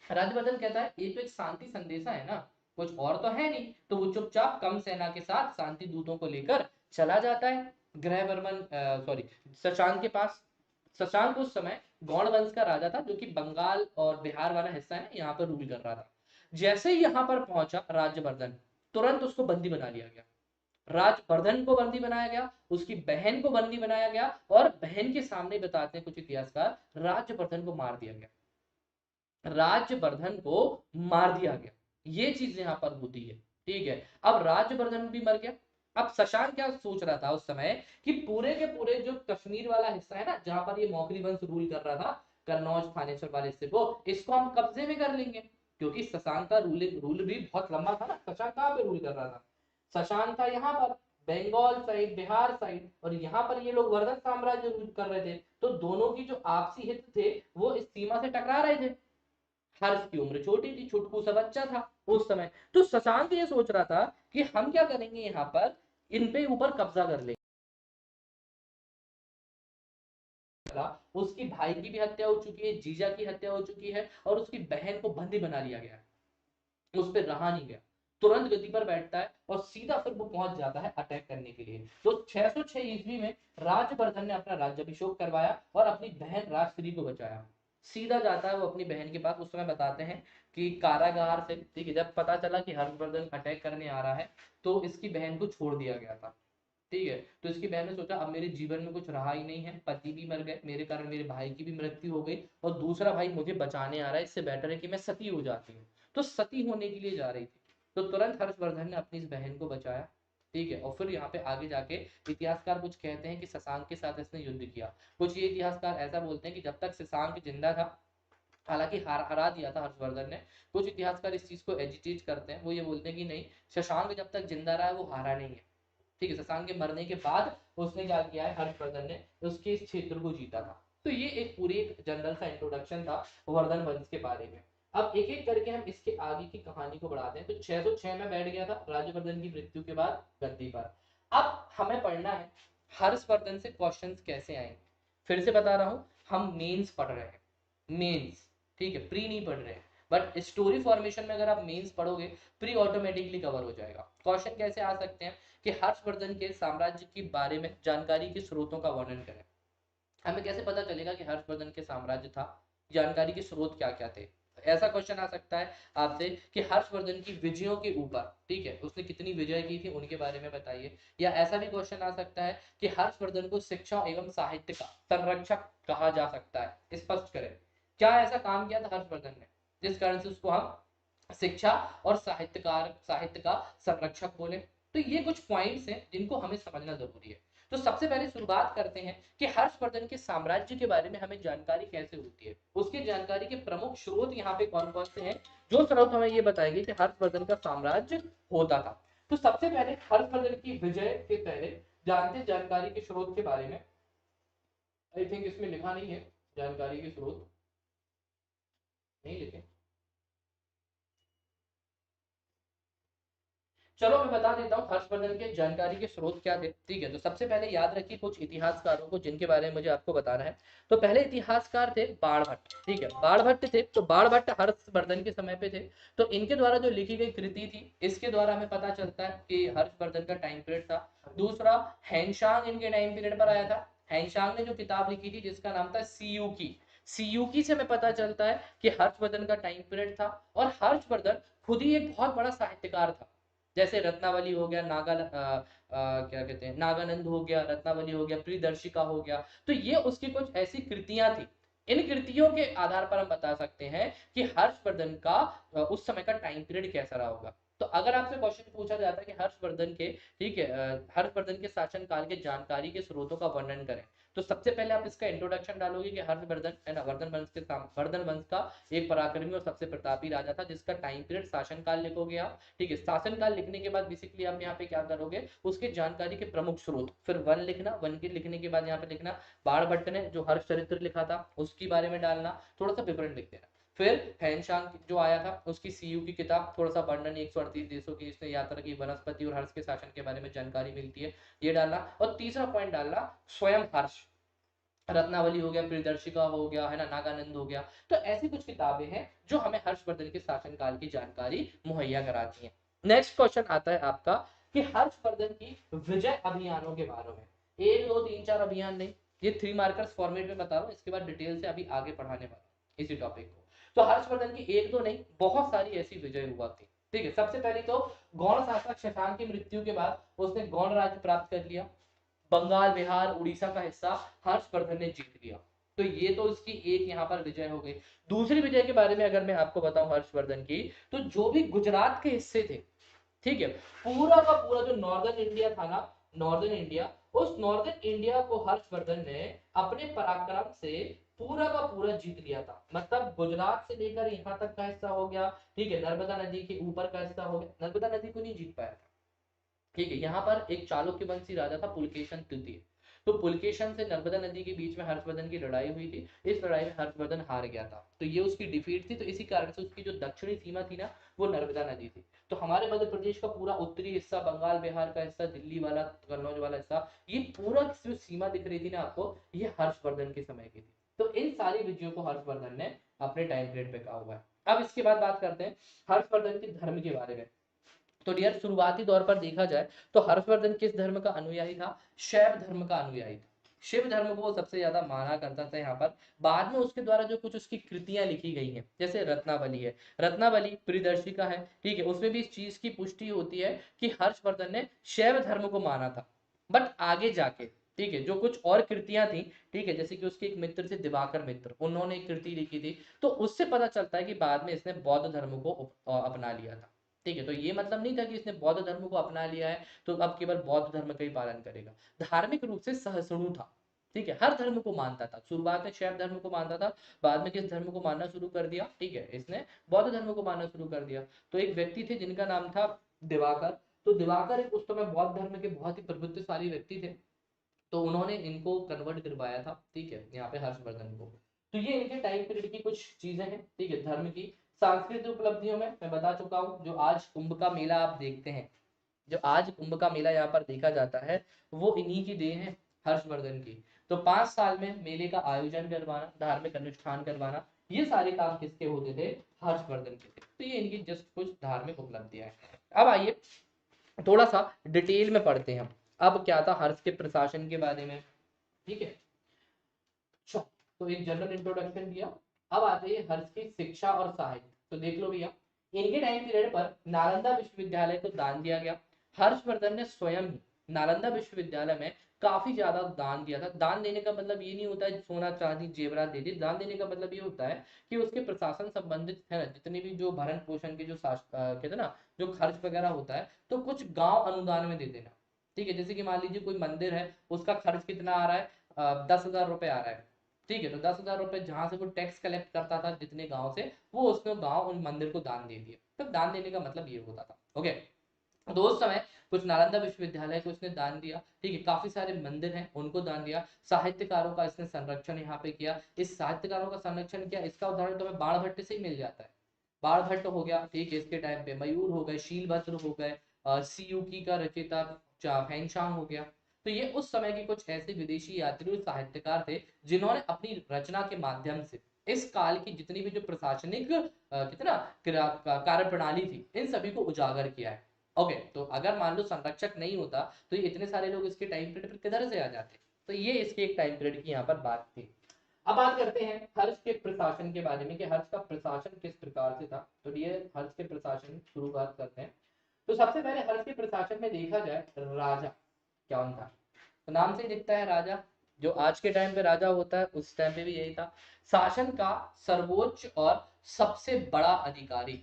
राज्यवर्धन कहता है ये तो एक शांति संदेशा है ना, कुछ और तो है नहीं। तो वो चुपचाप कम सेना के साथ शांति दूतों को लेकर चला जाता है ग्रहवर्मन सॉरी शशांक के पास। शशांक उस समय गौड़ वंश का राजा था, जो कि बंगाल और बिहार वाला हिस्सा है यहाँ पर रूल कर रहा था। जैसे ही यहाँ पर पहुंचा राज्यवर्धन, तुरंत उसको बंदी बना लिया गया। राजवर्धन को बंदी बनाया गया, उसकी बहन को बंदी बनाया गया, और बहन के सामने बताते हैं कुछ इतिहासकार, राज्यवर्धन को मार दिया गया। राज्यवर्धन को मार दिया गया, ये चीज यहां पर होती है। ठीक है, अब राज्यवर्धन भी मर गया। अब शशांक क्या सोच रहा था उस समय कि पूरे के पूरे जो कश्मीर वाला हिस्सा है ना, जहां पर ये मौखरी वंश रूल कर रहा था, कन्नौज थानेश्वर वाले हिस्से को, इसको हम कब्जे में कर लेंगे। क्योंकि शशांक का रूल भी बहुत लंबा था ना। शशांक कहाँ पे रूल कर रहा था? शशांक था यहाँ पर बंगाल साइड, बिहार साइड, और यहाँ पर ये लोग वर्धन साम्राज्य रूल कर रहे थे। तो दोनों की जो आपसी हित थे वो इस सीमा से टकरा रहे थे। हर्ष की उम्र छोटी थी, छुटकू सा बच्चा था उस समय। तो शशांक ये सोच रहा था कि हम क्या करेंगे, यहाँ पर इन पे ऊपर कब्जा कर लेंगे। उसकी भाई की भी हत्या हो चुकी है, जीजा की हत्या हो चुकी है, और उसकी बहन को बंदी बना लिया गया है। उस पर रहा नहीं गया, तुरंत गद्दी पर बैठता है और सीधा फिर वो पहुंच जाता है अटैक करने के लिए। तो 606 ईस्वी में राजवर्धन ने अपना राज्याभिषेक करवाया और अपनी बहन राजश्री को बचाया। सीधा जाता है वो अपनी बहन के पास। उस समय बताते हैं कि कारागार से, ठीक है, जब पता चला कि हर्षवर्धन अटैक करने आ रहा है, तो इसकी बहन को छोड़ दिया गया था। ठीक है, तो इसकी बहन ने सोचा अब मेरे जीवन में कुछ रहा ही नहीं है, पति भी मर गए, मेरे कारण मेरे भाई की भी मृत्यु हो गई, और दूसरा भाई मुझे बचाने आ रहा है, इससे बेटर है कि मैं सती हो जाती हूँ। तो सती होने के लिए जा रही थी। तो तुरंत हर्षवर्धन ने अपनी इस बहन को बचाया। ठीक है, और फिर यहाँ पे आगे जाके इतिहासकार कुछ कहते हैं कि शशांक के साथ इसने युद्ध किया। कुछ ये इतिहासकार ऐसा बोलते हैं कि जब तक शशांक जिंदा था, हालांकि हरा दिया था हर्षवर्धन ने। कुछ इतिहासकार इस चीज को एजिटेट करते हैं, वो ये बोलते हैं कि नहीं, शशांक जब तक जिंदा रहा है वो हारा नहीं है। ठीक है, शशांक के मरने के बाद उसने क्या किया है, हर्षवर्धन ने उसके इस क्षेत्र को जीता था। तो ये एक पूरी एक जनरल सा इंट्रोडक्शन था वर्धन वंश के बारे में। अब एक एक करके हम इसके आगे की कहानी को बढ़ाते हैं। तो 606 में बैठ गया था राज्यवर्धन की मृत्यु के बाद गद्दी पर। अब हमें पढ़ना है हर्षवर्धन से क्वेश्चंस कैसे आएंगे। फिर से बता रहा हूं, हम मेंस पढ़ रहे हैं, मेंस, ठीक है, प्री नहीं पढ़ रहे हैं। बट स्टोरी फॉर्मेशन में अगर आप मेंस पढ़ोगे, प्री ऑटोमेटिकली कवर हो जाएगा। क्वेश्चन कैसे आ सकते हैं कि हर्षवर्धन के साम्राज्य के बारे में जानकारी के स्रोतों का वर्णन करें। हमें कैसे पता चलेगा कि हर्षवर्धन के साम्राज्य था, जानकारी के स्रोत क्या क्या थे। ऐसा क्वेश्चन आ सकता है आपसे कि हर्षवर्धन की विजयों के ऊपर, ठीक है, उसने कितनी विजय की थी उनके बारे में बताइए। या ऐसा भी क्वेश्चन आ सकता है कि हर्षवर्धन को शिक्षा एवं साहित्य का संरक्षक कहा जा सकता है, स्पष्ट करें क्या ऐसा काम किया था हर्षवर्धन ने जिस कारण से उसको हम शिक्षा और साहित्य का संरक्षक बोले। तो ये कुछ पॉइंट्स हैं जिनको हमें समझना जरूरी है। तो सबसे पहले शुरुआत करते हैं कि हर्षवर्धन के साम्राज्य के बारे में हमें जानकारी कैसे होती है, उसकी जानकारी के प्रमुख स्रोत यहाँ पे कौन कौन से हैं। जो स्रोत हमें ये बताएंगे कि हर्षवर्धन का साम्राज्य होता था। तो सबसे पहले हर्षवर्धन की विजय के पहले जानते जानकारी के स्रोत के बारे में। आई थिंक इसमें लिखा नहीं है जानकारी के स्रोत, नहीं लिखे। चलो मैं बता देता हूँ हर्षवर्धन के जानकारी के स्रोत क्या थे। ठीक है, तो सबसे पहले याद रखिए कुछ इतिहासकारों को जिनके बारे में मुझे आपको बताना है। तो पहले इतिहासकार थे बाणभट्ट। ठीक है, बाणभट्ट थे, तो बाणभट्ट हर्षवर्धन के समय पे थे। तो इनके द्वारा जो लिखी गई कृति थी, इसके द्वारा हमें पता चलता है कि हर्षवर्धन का टाइम पीरियड था। दूसरा, हैंशांग इनके टाइम पीरियड पर आया था। हैंशांग ने जो किताब लिखी थी जिसका नाम था सीयूकी, सीयूकी से हमें पता चलता है कि हर्षवर्धन का टाइम पीरियड था। और हर्षवर्धन खुद ही एक बहुत बड़ा साहित्यकार था। जैसे रत्नावली हो गया, क्या कहते हैं, नागानंद हो गया, रत्नावली हो गया, प्रियदर्शिका हो गया। तो ये उसकी कुछ ऐसी कृतियां थी। इन कृतियों के आधार पर हम बता सकते हैं कि हर्षवर्धन का उस समय का टाइम पीरियड कैसा रहा होगा। तो अगर आपसे क्वेश्चन पूछा जाता है कि हर्षवर्धन के, ठीक है, हर्षवर्धन के शासन काल के जानकारी के स्रोतों का वर्णन करें, तो सबसे पहले आप इसका इंट्रोडक्शन डालोगे कि हर्षवर्धन है ना, वर्धन वंश का एक पराक्रमी और सबसे प्रतापी राजा था जिसका टाइम पीरियड शासन काल लिखोगे आप। ठीक है, शासन काल लिखने के बाद बेसिकली आप यहाँ पे क्या करोगे, उसके जानकारी के प्रमुख स्रोत, फिर वन लिखना, वन के लिखने के बाद यहाँ पे लिखना बाणभट्ट ने जो हर्षचरित्र लिखा था उसके बारे में डालना, थोड़ा सा विवरण लिख देना। फिर हैंशांग जो आया था उसकी सीयू की किताब, थोड़ा सा वर्णन 138 देशों की इसने यात्रा की, वनस्पति और हर्ष के शासन के बारे में जानकारी मिलती है, ये डालना। और तीसरा पॉइंट डालना स्वयं हर्ष, रत्नावली हो गया, प्रियदर्शिका हो गया, है ना, नागानंद हो गया। तो ऐसी कुछ किताबें हैं जो हमें हर्षवर्धन के शासनकाल की जानकारी मुहैया कराती हैं। नेक्स्ट क्वेश्चन आता है आपका कि हर्षवर्धन की विजय अभियानों के बारे में। एक दो तीन चार अभियान नहीं, ये 3 मार्कर्स फॉर्मेट में बता रहा हूँ, इसके बाद डिटेल से अभी आगे पढ़ाने वाला हूँ इसी टॉपिक को। तो हर्षवर्धन की एक दो नहीं, बहुत सारी ऐसी विजय हुआ थी। ठीक है, सबसे पहले तो गौड़ शासक शशांक की मृत्यु के बाद उसने गौड़ राज्य प्राप्त कर लिया। बंगाल, बिहार, उड़ीसा का हिस्सा हर्षवर्धन ने जीत लिया। तो ये तो इसकी एक यहाँ पर विजय हो गई। दूसरी विजय के बारे में अगर मैं आपको बताऊं हर्षवर्धन की, तो जो भी गुजरात के हिस्से थे, ठीक है, पूरा का पूरा जो नॉर्दर्न इंडिया था ना, नॉर्दर्न इंडिया, उस नॉर्दर्न इंडिया को हर्षवर्धन ने अपने पराक्रम से पूरा का पूरा जीत लिया था। मतलब गुजरात से लेकर यहाँ तक का हिस्सा हो गया, ठीक है, नर्मदा नदी के ऊपर का हिस्सा हो गया, नर्मदा नदी को नहीं जीत पाया था। ठीक है, यहाँ पर एक चालुक्य वंशी राजा था पुलकेशन तृतीय। तो पुलकेशन से नर्मदा नदी के बीच में हर्षवर्धन की लड़ाई हुई थी। इस लड़ाई में हर्षवर्धन हार गया था, तो ये उसकी डिफीट थी। तो इसी कारण से उसकी जो दक्षिणी सीमा थी ना, वो नर्मदा नदी थी। तो हमारे मध्य प्रदेश का पूरा उत्तरी हिस्सा, बंगाल बिहार का हिस्सा, दिल्ली वाला, कन्नौज वाला हिस्सा, ये पूरा जो सीमा दिख रही थी ना आपको, ये हर्षवर्धन के समय की थी। तो इन सारी विजयों को हर्षवर्धन ने अपने टाइम पीरियड पे कहा हुआ है। अब इसके बाद बात करते हैं हर्षवर्धन के धर्म के बारे में। तो डियर, शुरुआती दौर पर देखा जाए तो हर्षवर्धन किस धर्म का अनुयायी था? शैव धर्म का अनुयायी था। शिव धर्म को वो सबसे ज्यादा माना करता था यहाँ पर। बाद में उसके द्वारा जो कुछ उसकी कृतियां लिखी गई हैं, जैसे रत्नावली है, रत्नावली प्रियदर्शिका है, ठीक है, उसमें भी इस चीज की पुष्टि होती है कि हर्षवर्धन ने शैव धर्म को माना था। बट आगे जाके, ठीक है, जो कुछ और कृतियां थी, ठीक है, जैसे कि उसके एक मित्र थे दिवाकर मित्र, उन्होंने एक कृति लिखी थी। तो उससे पता चलता है कि बाद में इसने बौद्ध धर्म को अपना लिया था। ठीक है, तो ये मतलब नहीं था कि इसने बौद्ध धर्म को अपना लिया है तो अब केवल बौद्ध धर्म का ही पालन करेगा। धार्मिक रूप से सहिष्णु था। ठीक है, हर धर्म को मानता था। शुरुआत में शैव धर्म को मानता था, बाद में किस धर्म को मानना शुरू कर दिया? ठीक है, इसने बौद्ध धर्म को मानना शुरू कर दिया। तो एक व्यक्ति थे जिनका नाम था दिवाकर। तो दिवाकर एक उस समय बौद्ध धर्म के बहुत ही प्रबुद्धशाली व्यक्ति थे। तो उन्होंने इनको कन्वर्ट करवाया था, ठीक है, यहाँ पे हर्षवर्धन को। तो ये इनके टाइम पीरियड की कुछ चीजें हैं, ठीक है, धर्म की। सांस्कृतिक उपलब्धियों में मैं बता चुका हूँ, जो आज कुंभ का मेला आप देखते हैं, जो आज कुंभ का मेला यहाँ पर देखा जाता है, वो इन्हीं की देन है, हर्षवर्धन की। तो 5 साल में मेले का आयोजन करवाना, धार्मिक अनुष्ठान करवाना, ये सारे काम किसके होते थे? हर्षवर्धन के थे। तो ये इनकी जस्ट कुछ धार्मिक उपलब्धियां हैं। अब आइए थोड़ा सा डिटेल में पढ़ते हैं हम। अब क्या था हर्ष के प्रशासन के बारे में, ठीक है। अच्छा, तो एक जनरल इंट्रोडक्शन दिया। अब आते हैं हर्ष की शिक्षा और साहित्य। तो देख लो भैया, इनके टाइम पीरियड पर नालंदा विश्वविद्यालय को दान दिया गया। हर्षवर्धन ने स्वयं ही नालंदा विश्वविद्यालय में काफी ज्यादा दान दिया था। दान देने का मतलब ये नहीं होता है सोना चांदी जेवरात दे दी। दान देने का मतलब ये होता है कि उसके प्रशासन संबंधित है ना, जितने भी जो भरण पोषण के जो कहते हैं ना, जो खर्च वगैरह होता है, तो कुछ गांव अनुदान में दे देना, ठीक है। जैसे कि मान लीजिए कोई मंदिर है, उसका खर्च कितना आ रहा है, 10,000 रुपए आ रहा है, ठीक है। तो 10,000 रुपए जहां से वो टैक्स कलेक्ट करता था जितने गांव से, वो उसने गांव उन मंदिर को दान दे दिया। तो दान देने का मतलब ये होता था, ओके। तो उस समय कुछ नालंदा विश्वविद्यालय को इसने दान दिया, ठीक है। काफी सारे मंदिर हैं उनको दान दिया। साहित्यकारों का इसने संरक्षण यहाँ पे किया। इस साहित्यकारों का संरक्षण किया, इसका उदाहरण तुम्हें बाणभट्ट से ही मिल जाता है। बाणभट्ट हो गया, ठीक है, इसके टाइम पे मयूर हो गए, शीलभद्र हो गए, सीयूकी का रचयिता फैनशांग हो गया। तो ये उस समय के कुछ ऐसे विदेशी यात्री और साहित्यकार थे जिन्होंने अपनी रचना के माध्यम से इस काल की जितनी भी जो प्रशासनिक कितना कार्य प्रणाली थी, इन सभी को उजागर किया है। ओके, तो अगर मान लो संरक्षक नहीं होता तो ये इतने सारे लोग इसके टाइम पीरियड पर किधर से आ जाते? तो ये इसके एक टाइम पीरियड की यहाँ पर बात थी। अब बात करते हैं हर्ष के प्रशासन के बारे में कि हर्ष का प्रशासन किस प्रकार से था। तो ये हर्ष के प्रशासन शुरुआत करते हैं। तो सबसे पहले हर्ष के प्रशासन में देखा जाए, राजा कौन था? तो नाम से ही दिखता है राजा। जो आज के टाइम पे राजा होता है, उस टाइम पे भी यही था। शासन का सर्वोच्च और सबसे बड़ा अधिकारी,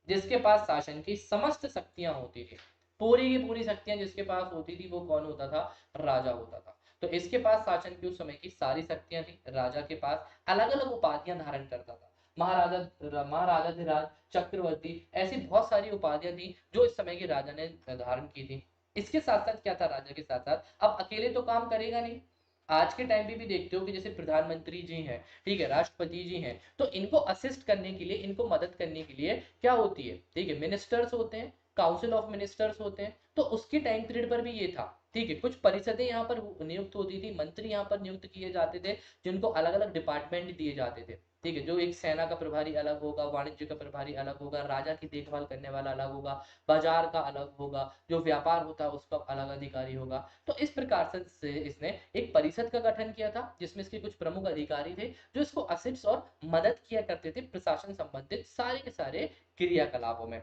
जिसके पास शासन की समस्त शक्तियां होती थी, पूरी की पूरी शक्तियां जिसके पास होती थी, वो कौन होता था? राजा होता था। तो इसके पास शासन की उस समय की सारी शक्तियां थी। राजा के पास अलग अलग उपाधियां धारण करता था। महाराजा, महाराजाधिराज, चक्रवर्ती, ऐसी बहुत सारी उपाधियां थी जो इस समय के राजा ने धारण की थी। इसके साथ साथ क्या था, राजा के साथ साथ अब अकेले तो काम करेगा नहीं। आज के टाइम पे भी देखते हो कि जैसे प्रधानमंत्री जी हैं, ठीक है, राष्ट्रपति जी हैं, तो इनको असिस्ट करने के लिए, इनको मदद करने के लिए क्या होती है, ठीक है, मिनिस्टर्स होते हैं, काउंसिल ऑफ मिनिस्टर्स होते हैं। तो उसके टाइम पीरियड पर भी ये था, ठीक है। कुछ परिषदें यहाँ पर नियुक्त होती थी, मंत्री यहाँ पर नियुक्त किए जाते थे, जिनको अलग अलग डिपार्टमेंट दिए जाते थे, ठीक है। जो एक सेना का प्रभारी अलग होगा, वाणिज्य का प्रभारी अलग होगा, राजा की देखभाल करने वाला अलग होगा, बाजार का अलग होगा, जो व्यापार होता है उसका अलग अधिकारी होगा। तो इस प्रकार से इसने एक परिषद का गठन किया था, जिसमें इसके कुछ प्रमुख अधिकारी थे जो इसको असिस्ट और मदद किया करते थे प्रशासन संबंधित सारे के सारे क्रियाकलापों में।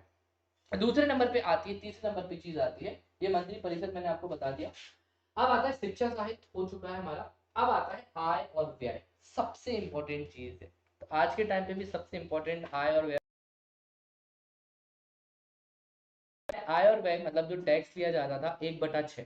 दूसरे नंबर पे आती है, तीसरे नंबर पे चीज आती है, ये मंत्री परिषद मैंने आपको बता दिया। अब आता है शिक्षा साहित्य, हो चुका है हमारा। अब आता है आय और व्यय, सबसे इंपॉर्टेंट चीज है। तो आज के टाइम पे भी सबसे इंपॉर्टेंट आय और व्यय। आय और व्यय मतलब जो टैक्स लिया जाता था 1/6,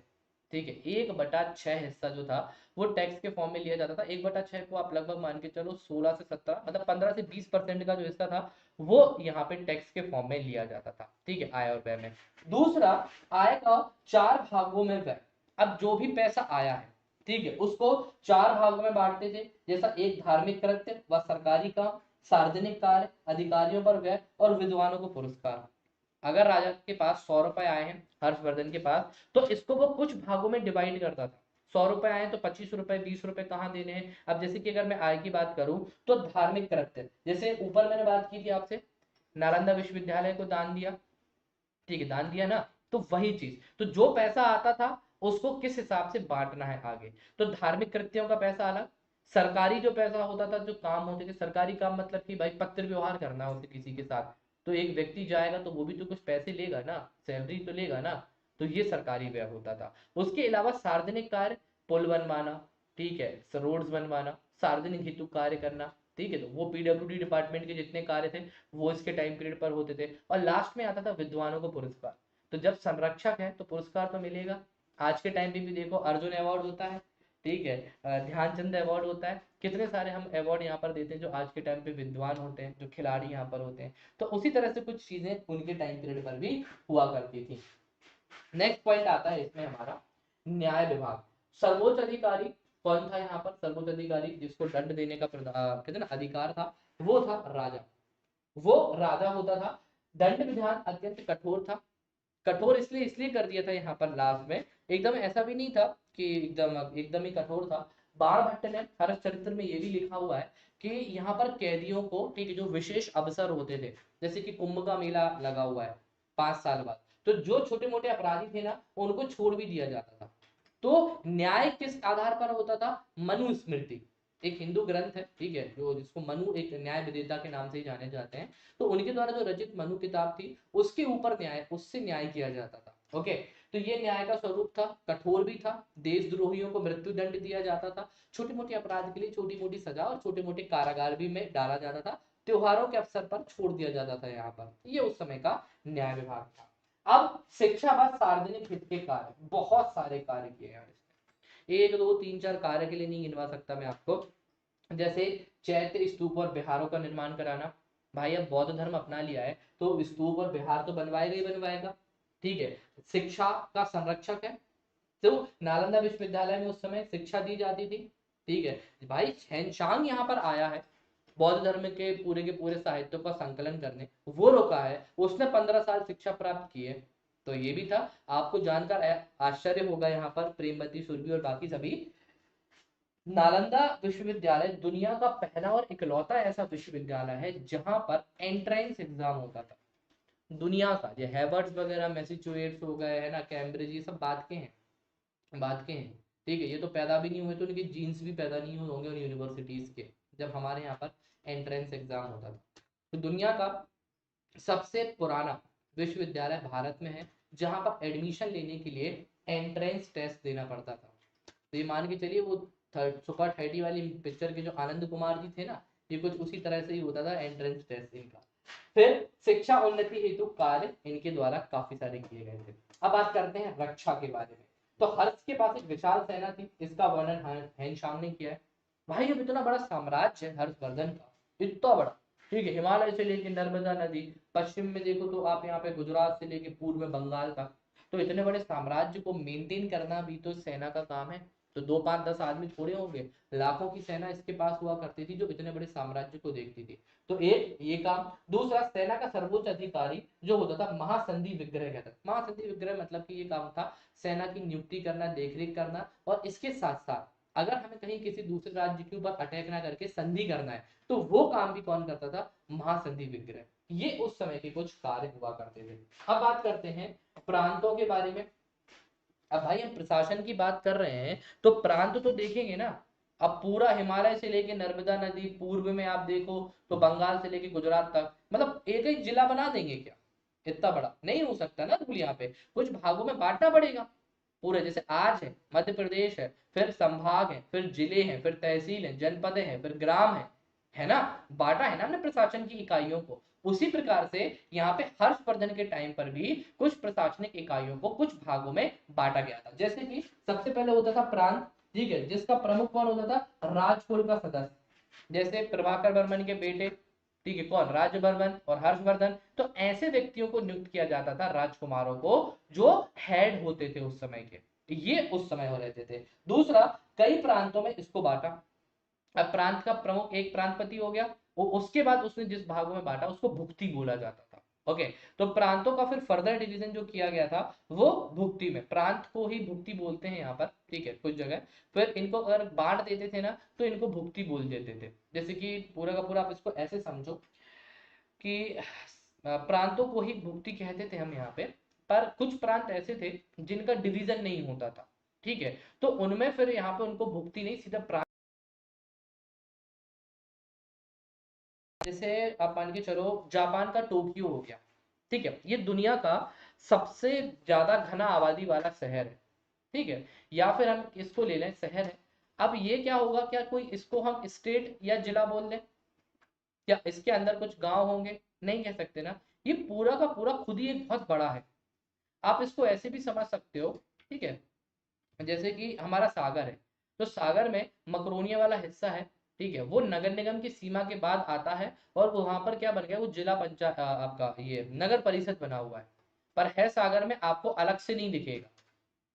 ठीक है, 1/6 हिस्सा जो था वो टैक्स के फॉर्म में लिया जाता था। 1/6 को आप लगभग मान के चलो 16 से 17, मतलब 15 से 20% का जो हिस्सा था, वो यहाँ पे टैक्स के फॉर्म में लिया जाता था, ठीक है, आय और व्यय में। दूसरा, आय का 4 भागों में व्यय। अब जो भी पैसा आया है, ठीक है, उसको 4 भागों में बांटते थे, जैसा एक धार्मिक कृत्य व सरकारी काम, सार्वजनिक कार्य, अधिकारियों पर व्यय और विद्वानों को पुरस्कार। अगर राजा के पास 100 रुपए आए हैं, हर्षवर्धन के पास, तो इसको वो कुछ भागों में डिवाइड करता था। 100 रुपए आए तो 25 रुपए, 20 रुपए कहाँ देने हैं। अब जैसे कि अगर मैं आय की बात करूं, तो धार्मिक कृत्य, जैसे ऊपर मैंने बात की थी आपसे, नालंदा विश्वविद्यालय को दान दिया, ठीक है, दान दिया ना। तो वही चीज, तो जो पैसा आता था उसको किस हिसाब से बांटना है आगे। तो धार्मिक कृत्यों का पैसा अलग, सरकारी जो पैसा होता था, जो काम होते थे, सरकारी काम मतलब कि भाई पत्र व्यवहार करना उसे किसी के साथ, तो एक व्यक्ति जाएगा तो वो भी तो कुछ पैसे लेगा ना, सैलरी तो लेगा ना। तो ये सरकारी व्यय होता था। उसके अलावा सार्वजनिक कार्य, पुल बनवाना, ठीक है, रोड्स बनवाना, सार्वजनिक हितु कार्य करना, ठीक है, तो वो पीडब्ल्यूडी डिपार्टमेंट के जितने कार्य थे वो इसके टाइम पीरियड पर होते थे। और लास्ट में आता था विद्वानों को पुरस्कार। तो जब संरक्षक है तो पुरस्कार तो मिलेगा। आज के टाइम पे भी देखो अर्जुन अवार्ड होता है, ठीक है, ध्यानचंद अवार्ड होता है, कितने सारे हम अवार्ड यहाँ पर देते हैं जो आज के टाइम पे विद्वान होते हैं, जो खिलाड़ी यहाँ पर होते हैं। तो उसी तरह से कुछ चीजें उनके टाइम पीरियड पर भी हुआ करती थी। नेक्स्ट पॉइंट आता है इसमें हमारा न्याय विभाग। सर्वोच्च अधिकारी कौन था यहाँ पर? सर्वोच्च अधिकारी जिसको दंड देने का कहते हैं ना अधिकार था, वो था राजा। वो राजा होता था। दंड विधान अत्यंत कठोर था। कठोर इसलिए इसलिए कर दिया था यहाँ पर लास्ट में, एकदम ऐसा भी नहीं था कि एकदम एकदम ही कठोर था। बाण भट्ट ने हर चरित्र में ये भी लिखा हुआ है कि यहाँ पर कैदियों को, ठीक है, जो विशेष अवसर होते थे, जैसे कि कुंभ का मेला लगा हुआ है 5 साल बाद, तो जो छोटे मोटे अपराधी थे ना उनको छोड़ भी दिया जाता था। तो न्याय किस आधार पर होता था? मनुस्मृति, एक हिंदू ग्रंथ है, ठीक है, जो जिसको मनु एक न्याय विदेता के नाम से ही जाने जाते हैं, तो उनके द्वारा जो रचित मनु किताब थी उसके ऊपर न्याय, उससे न्याय किया जाता था। ओके, तो ये न्याय का स्वरूप था, कठोर भी था, देशद्रोहियों को मृत्यु दंड दिया जाता था, छोटे मोटे अपराध के लिए छोटी मोटी सजा और छोटे मोटे कारागार भी में डाला जाता था, त्योहारों के अवसर पर छोड़ दिया जाता था। यहाँ पर ये उस समय का न्याय विभाग था। अब शिक्षा व सार्वजनिक हित के कार्य, बहुत सारे कार्य किए यार इसने, 1 2 3 4 कार्य के लिए नहीं गिनवा सकता मैं आपको। जैसे चैत्य स्तूप और विहारों का निर्माण कराना। भाई अब बौद्ध धर्म अपना लिया है तो स्तूप और विहार तो बनवाएगा ही बनवाएगा, ठीक है। शिक्षा का संरक्षक है, तो नालंदा विश्वविद्यालय में उस समय शिक्षा दी जाती थी, ठीक है। भाई शेनशांग यहाँ पर आया है बौद्ध धर्म के पूरे साहित्य का संकलन करने, वो रोका है, उसने 15 साल शिक्षा प्राप्त की है। तो ये भी था। आपको जानकर आश्चर्य होगा यहाँ पर प्रेमवती सुरभि और बाकी सभी, नालंदा विश्वविद्यालय दुनिया का पहला और इकलौता ऐसा विश्वविद्यालय है जहां पर एंट्रेंस एग्जाम होता था। दुनिया का, ये हैवर्ड्स वगैरह मैसेच्यूसेट्स हो गए है ना, कैम्ब्रिज, ये सब बात के हैं, बात के हैं, ठीक है। ये तो पैदा भी नहीं हुए, तो उनके जीन्स भी पैदा नहीं हुए होंगे उन यूनिवर्सिटीज के, जब हमारे यहाँ पर एंट्रेंस एग्जाम होता था। तो दुनिया का सबसे पुराना विश्वविद्यालय भारत में है जहां पर एडमिशन लेने के लिए एंट्रेंस टेस्ट देना पड़ता था। तो ये मान के चलिए वो सुपर 30 वाली पिक्चर के जो आनंद कुमार जी थे ना, ये कुछ उसी तरह से ही होता था एंट्रेंस टेस्ट इनका। फिर शिक्षा उन्नति हेतु कार्य इनके द्वारा काफी सारे किए गए थे। अब बात करते हैं रक्षा के बारे में। तो हर्ष के पास एक विशाल सेना थी, इसका वर्णन हेनशांग ने किया है। भाई अब इतना बड़ा साम्राज्य है हर्षवर्धन का, इतना बड़ा, ठीक है, हिमालय से लेके नर्मदा नदी, पश्चिम में देखो तो आप यहाँ पे गुजरात से लेके पूर्व में बंगाल तक, तो इतने बड़े साम्राज्य को मेंटेन करना भी तो सेना का काम है। तो 2 5 10 आदमी थोड़े होंगे, लाखों की सेना इसके पास हुआ करती थी जो इतने बड़े साम्राज्य को देखती थी। तो एक ये काम। दूसरा, सेना का सर्वोच्च अधिकारी जो होता था महासंधि विग्रह कहता था। महासंधि विग्रह मतलब कि ये काम था सेना की नियुक्ति करना, देखरेख करना, और इसके साथ साथ अगर हमें कहीं किसी दूसरे राज्य के ऊपर अटैक ना करके संधि करना है तो वो काम भी कौन करता था? महासंधि विग्रह। ये उस समय के कुछ कार्य हुआ करते थे। अब बात करते हैं प्रांतों के बारे में। अब भाई हम प्रशासन की बात कर रहे हैं तो प्रांत तो देखेंगे ना। अब पूरा हिमालय से लेके नर्मदा नदी, पूर्व में आप देखो तो बंगाल से लेके गुजरात तक, मतलब एक एक जिला बना देंगे क्या? इतना बड़ा नहीं हो सकता ना रूल, यहाँ पे कुछ भागों में बांटना पड़ेगा पूरे। जैसे आज है मध्य प्रदेश है, फिर संभाग है, फिर जिले हैं, फिर तहसील है, जनपद है, फिर ग्राम है ना, बांटा है ना हमने प्रशासन की इकाइयों को। उसी प्रकार से यहाँ पे हर्षवर्धन के टाइम पर भी कुछ प्रशासनिक इकाइयों को कुछ भागों में बांटा गया था। जैसे कि सबसे पहले होता था प्रांत, ठीक है, जिसका प्रमुख कौन होता था? राजकुल का सदस्य, जैसे प्रभाकर वर्मन के बेटे, ठीक है, कौन? राज्यवर्धन और हर्षवर्धन। तो ऐसे व्यक्तियों को नियुक्त किया जाता था, राजकुमारों को, जो हेड होते थे उस समय के, ये उस समय हो रहते थे। दूसरा, कई प्रांतों में इसको बांटा। अब प्रांत का प्रमुख एक प्रांतपति हो गया, वो उसके बाद उसने जिस भागों में बांटा उसको भुक्ति बोला जाता था। ओके, तो प्रांतों का फिर फर्दर डिवीजन जो किया गया था वो भुक्ति में, प्रांत को ही भुक्ति बोलते हैं यहाँ पर, ठीक है, कुछ जगह। फिर इनको अगर बांट देते थे ना तो इनको भुक्ति बोल देते थे। जैसे कि पूरा का पूरा आप इसको ऐसे समझो कि प्रांतों को ही भुक्ति कहते थे हम यहाँ पे। पर कुछ प्रांत ऐसे थे जिनका डिवीजन नहीं होता था, ठीक है, तो उनमें फिर यहाँ पे उनको भुक्ति नहीं, सीधा प्रांत। जैसे आप मान के चलो जापान का टोक्यो हो गया, ठीक है, ये दुनिया का सबसे ज्यादा घना आबादी वाला शहर है, ठीक है। या फिर हम इसको ले लें शहर है। अब ये क्या होगा, क्या कोई इसको हम स्टेट या जिला बोल लें? क्या इसके अंदर कुछ गांव होंगे? नहीं कह सकते ना। ये पूरा का पूरा खुद ही एक बहुत बड़ा है। आप इसको ऐसे भी समझ सकते हो, ठीक है, जैसे कि हमारा सागर है, तो सागर में मकरोनिया वाला हिस्सा है, ठीक है, वो नगर निगम की सीमा के बाद आता है, और वहां पर क्या बन गया, वो जिला पंचायत आपका ये नगर परिषद बना हुआ है, पर है सागर में, आपको अलग से नहीं दिखेगा,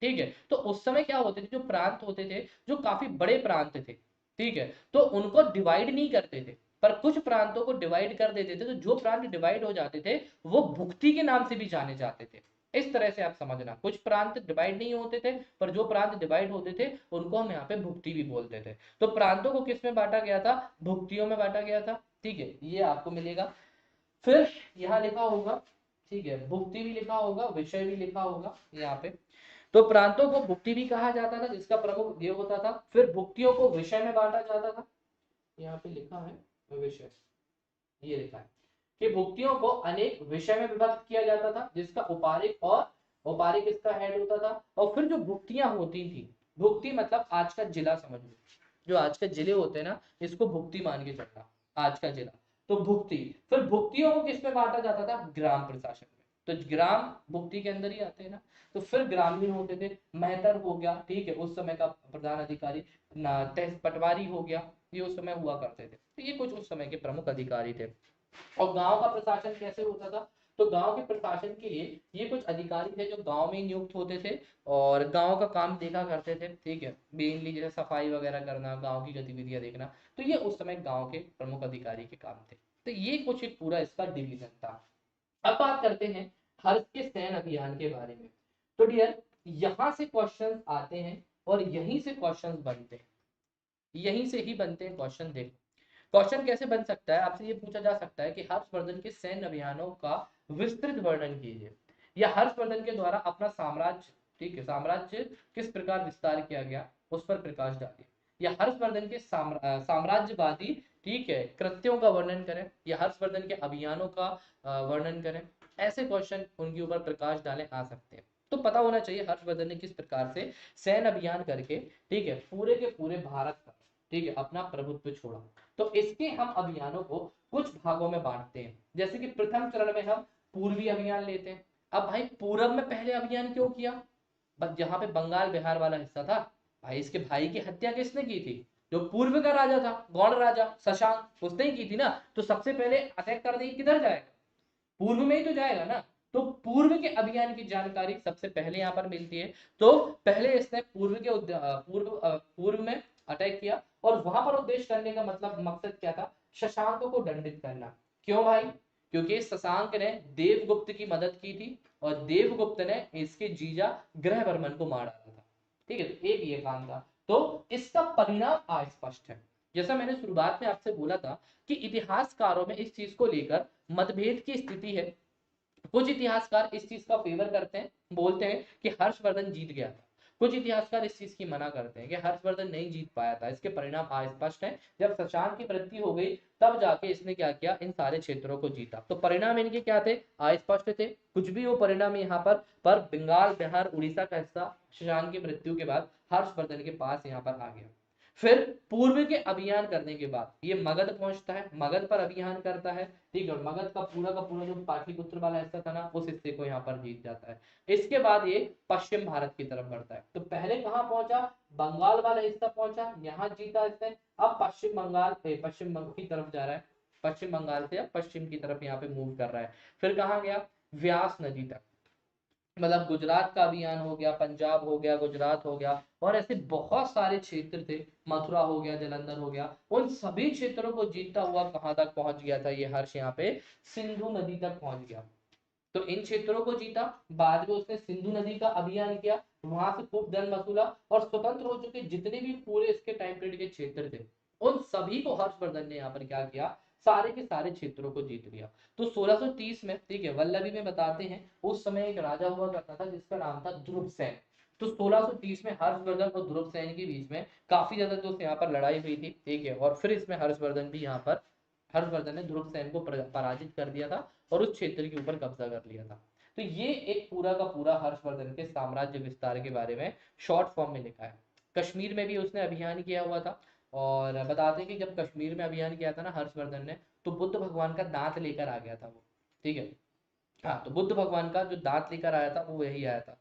ठीक है। तो उस समय क्या होते थे, जो प्रांत होते थे जो काफी बड़े प्रांत थे, ठीक है, तो उनको डिवाइड नहीं करते थे, पर कुछ प्रांतों को डिवाइड कर देते थे। तो जो प्रांत डिवाइड हो जाते थे वो भुक्ति के नाम से भी जाने जाते थे। इस तरह से आप समझना, कुछ प्रांत डिवाइड नहीं होते थे, पर जो प्रांत डिवाइड होते थे उनको हम यहाँ पे भुक्ति भी बोलते थे। तो प्रांतों को किस में बांटा गया था, भुक्तियों में बांटा गया था। ठीक है, ये आपको मिलेगा। फिर यहाँ लिखा होगा, ठीक है, भुक्ति भी लिखा होगा, विषय भी लिखा होगा यहाँ पे। तो प्रांतों को भुक्ति भी कहा जाता था, जिसका प्रमुख ये होता था। फिर भुक्तियों को विषय में बांटा जाता था, यहाँ पे लिखा है विषय, ये लिखा है कि भुक्तियों को अनेक विषय में विभक्त किया जाता था, जिसका उपारिक और औपारिक इसका हेड होता था। और फिर जो भुक्तियां होती थी, भुक्ति मतलब आज का जिला समझ लो, जो आज के जिले होते हैं ना, इसको भुक्ति मान के चलना, आज का जिला। तो भुक्ति, फिर भुक्तियों को किसमें बांटा जाता था, ग्राम प्रशासन में। तो ग्राम भुक्ति के अंदर ही आते हैं ना। तो फिर ग्रामीण होते थे, महतर हो गया, ठीक है, उस समय का प्रधान अधिकारी, पटवारी हो गया, ये उस समय हुआ करते थे। तो ये कुछ उस समय के प्रमुख अधिकारी थे। और गांव का प्रशासन कैसे होता था, तो गांव के प्रशासन के लिए ये कुछ अधिकारी थे जो गांव में नियुक्त होते थे और गांव का काम देखा करते थे। ठीक है, मेनली जैसे सफाई वगैरह करना, गांव की गतिविधियां देखना, तो ये उस समय गांव के प्रमुख अधिकारी के काम थे। तो ये कुछ एक पूरा इसका डिवीजन था। अब बात करते हैं हर्ष के सैन अभियान के बारे में। तो डियर, यहां से क्वेश्चन आते हैं और यहीं से क्वेश्चन बनते हैं, यहीं से ही बनते हैं क्वेश्चन। देखो क्वेश्चन कैसे बन सकता है, आपसे ये पूछा जा सकता है कि हर्षवर्धन के सैन्य अभियानों का विस्तृत वर्णन कीजिए, या हर्षवर्धन के द्वारा अपना साम्राज्य, ठीक है, साम्राज्य किस प्रकार विस्तार किया गया उस पर प्रकाश डालिए, या हर्षवर्धन के साम्राज्यवादी, ठीक है, कृत्यों का वर्णन करें, या हर्षवर्धन के अभियानों का वर्णन करें। ऐसे क्वेश्चन उनके ऊपर प्रकाश डालें आ सकते हैं। तो पता होना चाहिए हर्षवर्धन ने किस प्रकार से सैन्य अभियान करके, ठीक है, पूरे के पूरे भारत पर, ठीक है, अपना प्रभुत्व छोड़ा। तो इसके हम अभियानों को कुछ भागों में बांटते हैं। जैसे कि प्रथम चरण में हम पूर्वी अभियान लेते हैं। अब भाई पूरब में पहले अभियान क्यों किया, बस जहां पे बंगाल बिहार वाला हिस्सा था, भाई इसके भाई की हत्या किसने की थी, जो पूर्व का राजा था, गौड़ राजा शशांक, उसने ही की थी ना। तो सबसे पहले अटैक करने किधर जाएगा, पूर्व में ही तो जाएगा ना। तो पूर्व के अभियान की जानकारी सबसे पहले यहाँ पर मिलती है। तो पहले इसने पूर्व में अटैक किया, और वहां पर उद्देश्य करने का मतलब मकसद क्या था, शशांक को दंडित करना। क्यों भाई, क्योंकि शशांक ने देवगुप्त की मदद की थी और देवगुप्त ने इसके जीजा ग्रहवर्मन को मार डाला था। ठीक है, तो एक ये काम था। तो इसका परिणाम अस्पष्ट है। जैसा मैंने शुरुआत में आपसे बोला था कि इतिहासकारों में इस चीज को लेकर मतभेद की स्थिति है। कुछ इतिहासकार इस चीज का फेवर करते हैं, बोलते हैं कि हर्षवर्धन जीत गया था। कुछ इतिहासकार इस चीज की मना करते हैं कि हर्षवर्धन नहीं जीत पाया था, इसके परिणाम अस्पष्ट हैं। जब शशांक की मृत्यु हो गई तब जाके इसने क्या किया, इन सारे क्षेत्रों को जीता। तो परिणाम इनके क्या थे, अस्पष्ट थे। कुछ भी वो परिणाम यहाँ पर बंगाल बिहार उड़ीसा का हिस्सा शशांक की मृत्यु के बाद हर्षवर्धन के पास यहाँ पर आ गया। फिर पूर्व के अभियान करने के बाद ये मगध पहुंचता है, मगध पर अभियान करता है, ठीक है, मगध का पूरा जो पाटलिपुत्र वाला हिस्सा था ना, उस हिस्से को यहाँ पर जीत जाता है। इसके बाद ये पश्चिम भारत की तरफ बढ़ता है। तो पहले कहाँ पहुंचा, बंगाल वाला हिस्सा पहुंचा, यहाँ जीता इसने। अब पश्चिम बंग की तरफ जा रहा है, पश्चिम बंगाल से अब पश्चिम की तरफ यहाँ पे मूव कर रहा है। फिर कहाँ गया, व्यास नदी तक, मतलब गुजरात का अभियान हो गया, पंजाब हो गया, गुजरात हो गया, और ऐसे बहुत सारे क्षेत्र थे, मथुरा हो गया, जलंधर हो गया, उन सभी क्षेत्रों को जीतता हुआ कहां तक पहुंच गया था ये हर्ष, यहाँ पे सिंधु नदी तक पहुंच गया। तो इन क्षेत्रों को जीता, बाद में उसने सिंधु नदी का अभियान किया, वहां से खूब धन वसूला, और स्वतंत्र हो चुके जितने भी पूरे इसके टाइम पीरियड के क्षेत्र थे, उन सभी को हर्षवर्धन ने यहाँ पर क्या किया, सारे के सारे क्षेत्रों को जीत लिया। तो 1630 में, ठीक है, वल्लभी में बताते हैं उस समय एक राजा हुआ करता था जिसका नाम था ध्रुवसेन। तो 1630 में हर्षवर्धन और ध्रुवसेन के बीच में काफी ज्यादा दोस्त यहाँ पर लड़ाई हुई थी, ठीक है, और फिर इसमें हर्षवर्धन ने ध्रुवसेन को पराजित कर दिया था और उस क्षेत्र के ऊपर कब्जा कर लिया था। तो ये एक पूरा का पूरा हर्षवर्धन के साम्राज्य विस्तार के बारे में शॉर्ट फॉर्म में लिखा है। कश्मीर में भी उसने अभियान किया हुआ था, और बताते हैं कि जब कश्मीर में अभियान किया था ना हर्षवर्धन ने, तो बुद्ध भगवान का दांत लेकर आ गया था वो, ठीक है। हाँ, तो बुद्ध भगवान का जो दांत लेकर आया था वो वही आया था।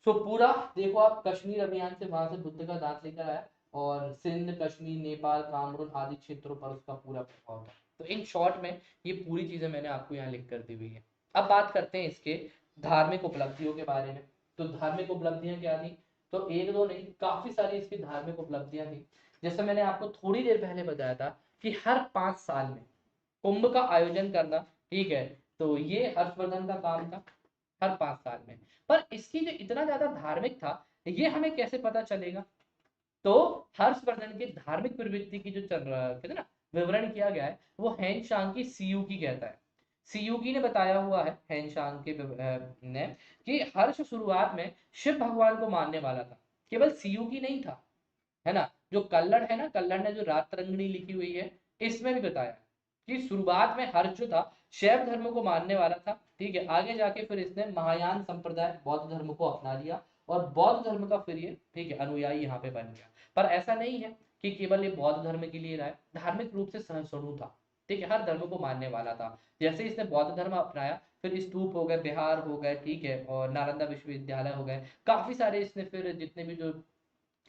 सो पूरा देखो आप, कश्मीर अभियान से वहां से बुद्ध का दांत लेकर आया, और सिंध, कश्मीर, नेपाल, कामरून आदि क्षेत्रों पर उसका पूरा प्रभाव था। तो इन शॉर्ट में ये पूरी चीजें मैंने आपको यहाँ लिख कर दी हुई है। अब बात करते हैं इसके धार्मिक उपलब्धियों के बारे में। तो धार्मिक उपलब्धियां क्या थी, तो एक दो नहीं काफी सारी इसकी धार्मिक उपलब्धियां थी। जैसे मैंने आपको थोड़ी देर पहले बताया था कि हर 5 साल में कुंभ का आयोजन करना, ठीक है, तो ये हर्षवर्धन का काम था हर 5 साल में। पर इसकी जो इतना ज्यादा धार्मिक था, ये हमें कैसे पता चलेगा, तो हर्षवर्धन की धार्मिक प्रवृत्ति की जो चल रहा कहते हैं ना विवरण किया गया है, वो हैंग सांग की सीयूकी कहता है। सीयूकी ने बताया हुआ है हैंग सांग के ने कि हर्ष शुरुआत में शिव भगवान को मानने वाला था। केवल सीयूकी नहीं था, है ना, जो कल्लड़ है ना, कल्लड़ ने जो रात रंगनी लिखी हुई है, इसमें भी बताया कि शुरुआत में हर्ष जो था शैव धर्म को मानने वाला था, ठीक है, आगे जाके फिर इसने महायान संप्रदाय बौद्ध धर्म को अपना लिया और बौद्ध धर्म का फिर ये, ठीक है, अनुयायी यहाँ पे बन गया। पर ऐसा नहीं है कि केवल ये बौद्ध धर्म के लिए रहा है, धार्मिक रूप से सहिष्णु था, ठीक है, हर धर्म को मानने वाला था। जैसे इसने बौद्ध धर्म अपनाया, फिर स्तूप हो गए, बिहार हो गए, ठीक है, और नालंदा विश्वविद्यालय हो गए, काफी सारे इसने फिर जितने भी जो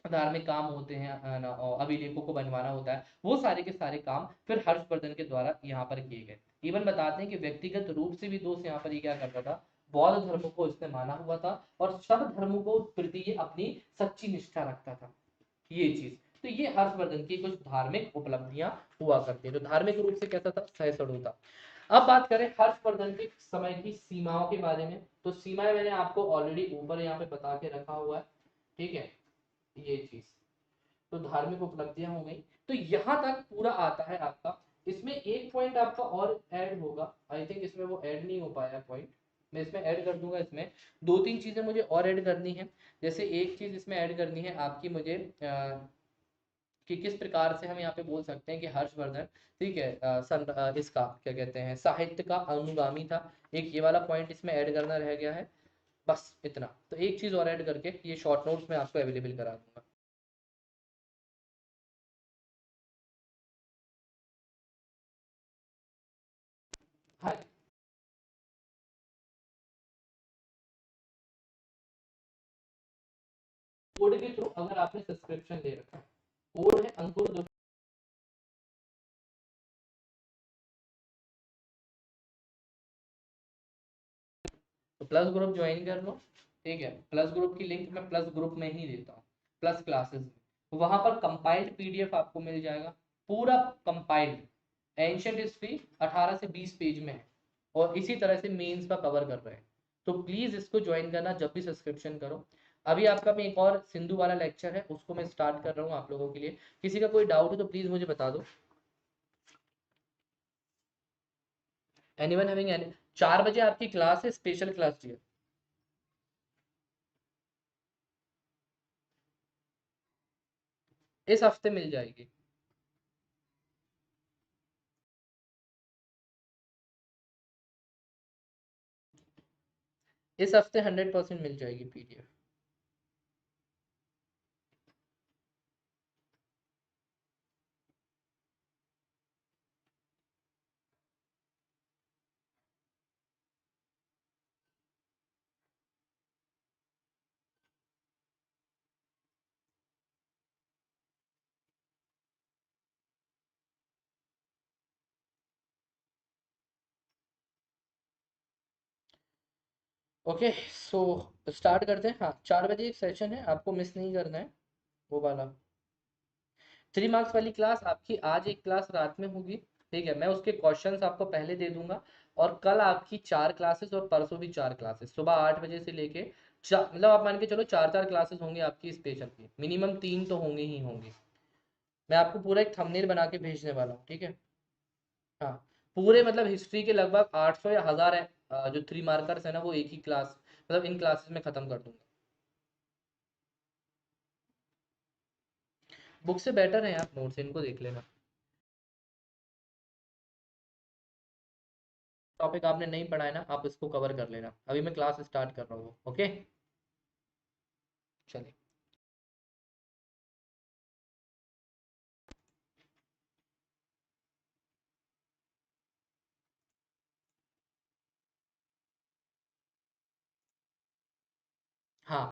धार्मिक काम होते हैं और अभिलेखों को बनवाना होता है, वो सारे के सारे काम फिर हर्षवर्धन के द्वारा यहाँ पर किए गए। इवन बताते हैं कि व्यक्तिगत रूप से भी दोस्त यहाँ पर ये क्या करता था, बौद्ध धर्म को इसने माना हुआ था और सब धर्मों को प्रति ये अपनी सच्ची निष्ठा रखता था, ये चीज। तो ये हर्षवर्धन की कुछ धार्मिक उपलब्धियां हुआ करती है, तो धार्मिक रूप से कैसा था, सहिष्णु था। अब बात करें हर्षवर्धन के समय की सीमाओं के बारे में, तो सीमाएं मैंने आपको ऑलरेडी ऊपर यहाँ पे बता के रखा हुआ है, ठीक है, ये चीज। तो धार्मिक उपलब्धियां हो गई, तो यहाँ तक पूरा आता है आपका। इसमें एक पॉइंट आपका और ऐड होगा, आई थिंक इसमें वो ऐड नहीं हो पाया पॉइंट, मैं इसमें ऐड कर दूंगा। इसमें दो तीन चीजें मुझे और ऐड करनी है। जैसे एक चीज इसमें ऐड करनी है आपकी मुझे कि किस प्रकार से हम यहाँ पे बोल सकते हैं कि हर्षवर्धन, ठीक है, इसका क्या कहते हैं, साहित्य का अनुगामी था। एक ये वाला पॉइंट इसमें ऐड करना रह गया है, बस इतना। तो एक चीज और ऐड करके ये शॉर्ट नोट्स में आपको अवेलेबल करा दूंगा। हाँ, कोड के थ्रू अगर आपने सब्सक्रिप्शन ले रखा है, कोड है अंकुर तो प्लस ग्रुप ज्वाइन कर लो, ठीक है, प्लस ग्रुप की लिंक मैं प्लस ग्रुप में ही देता हूँ, प्लस क्लासेस में। वहां पर कंपाइल्ड पीडीएफ आपको मिल जाएगा, पूरा कंपाइल्ड एंशियंट हिस्ट्री 18 से 20 पेज में है, और इसी तरह से मेंस का कवर कर रहे हैं। तो प्लीज इसको ज्वाइन करना जब भी सब्सक्रिप्शन करो। अभी आपका मैं एक और सिंधु वाला लेक्चर है, उसको मैं स्टार्ट कर रहा हूँ आप लोगों के लिए। किसी का कोई डाउट है तो प्लीज मुझे बता दो। एनीवन हैविंग एनी, 4 बजे आपकी क्लास है, स्पेशल क्लास डी है, इस हफ्ते मिल जाएगी। इस हफ्ते 100% मिल जाएगी पीडीएफ। ओके, सो स्टार्ट करते हैं। हाँ, 4 बजे एक सेशन है, आपको मिस नहीं करना है वो वाला। 3 मार्क्स वाली क्लास आपकी आज एक क्लास रात में होगी, ठीक है, मैं उसके क्वेश्चंस आपको पहले दे दूंगा। और कल आपकी 4 क्लासेस और परसों भी 4 क्लासेस, सुबह 8 बजे से लेके मतलब आप मान के चलो 4 4 क्लासेस होंगी आपकी स्पेशल की, मिनिमम 3 तो होंगे ही होंगे। मैं आपको पूरा एक थंबनेल बना के भेजने वाला हूँ, ठीक है। हाँ, पूरे मतलब हिस्ट्री के लगभग 800 या 1000 है, जो 3 मार्कर्स है ना, वो एक ही क्लास मतलब इन क्लासेस में खत्म कर दूंगा। बुक से बेटर है यार, नोट्स इनको देख लेना। टॉपिक आपने नहीं पढ़ा है ना, आप इसको कवर कर लेना, अभी मैं क्लास स्टार्ट कर रहा हूँ, ओके।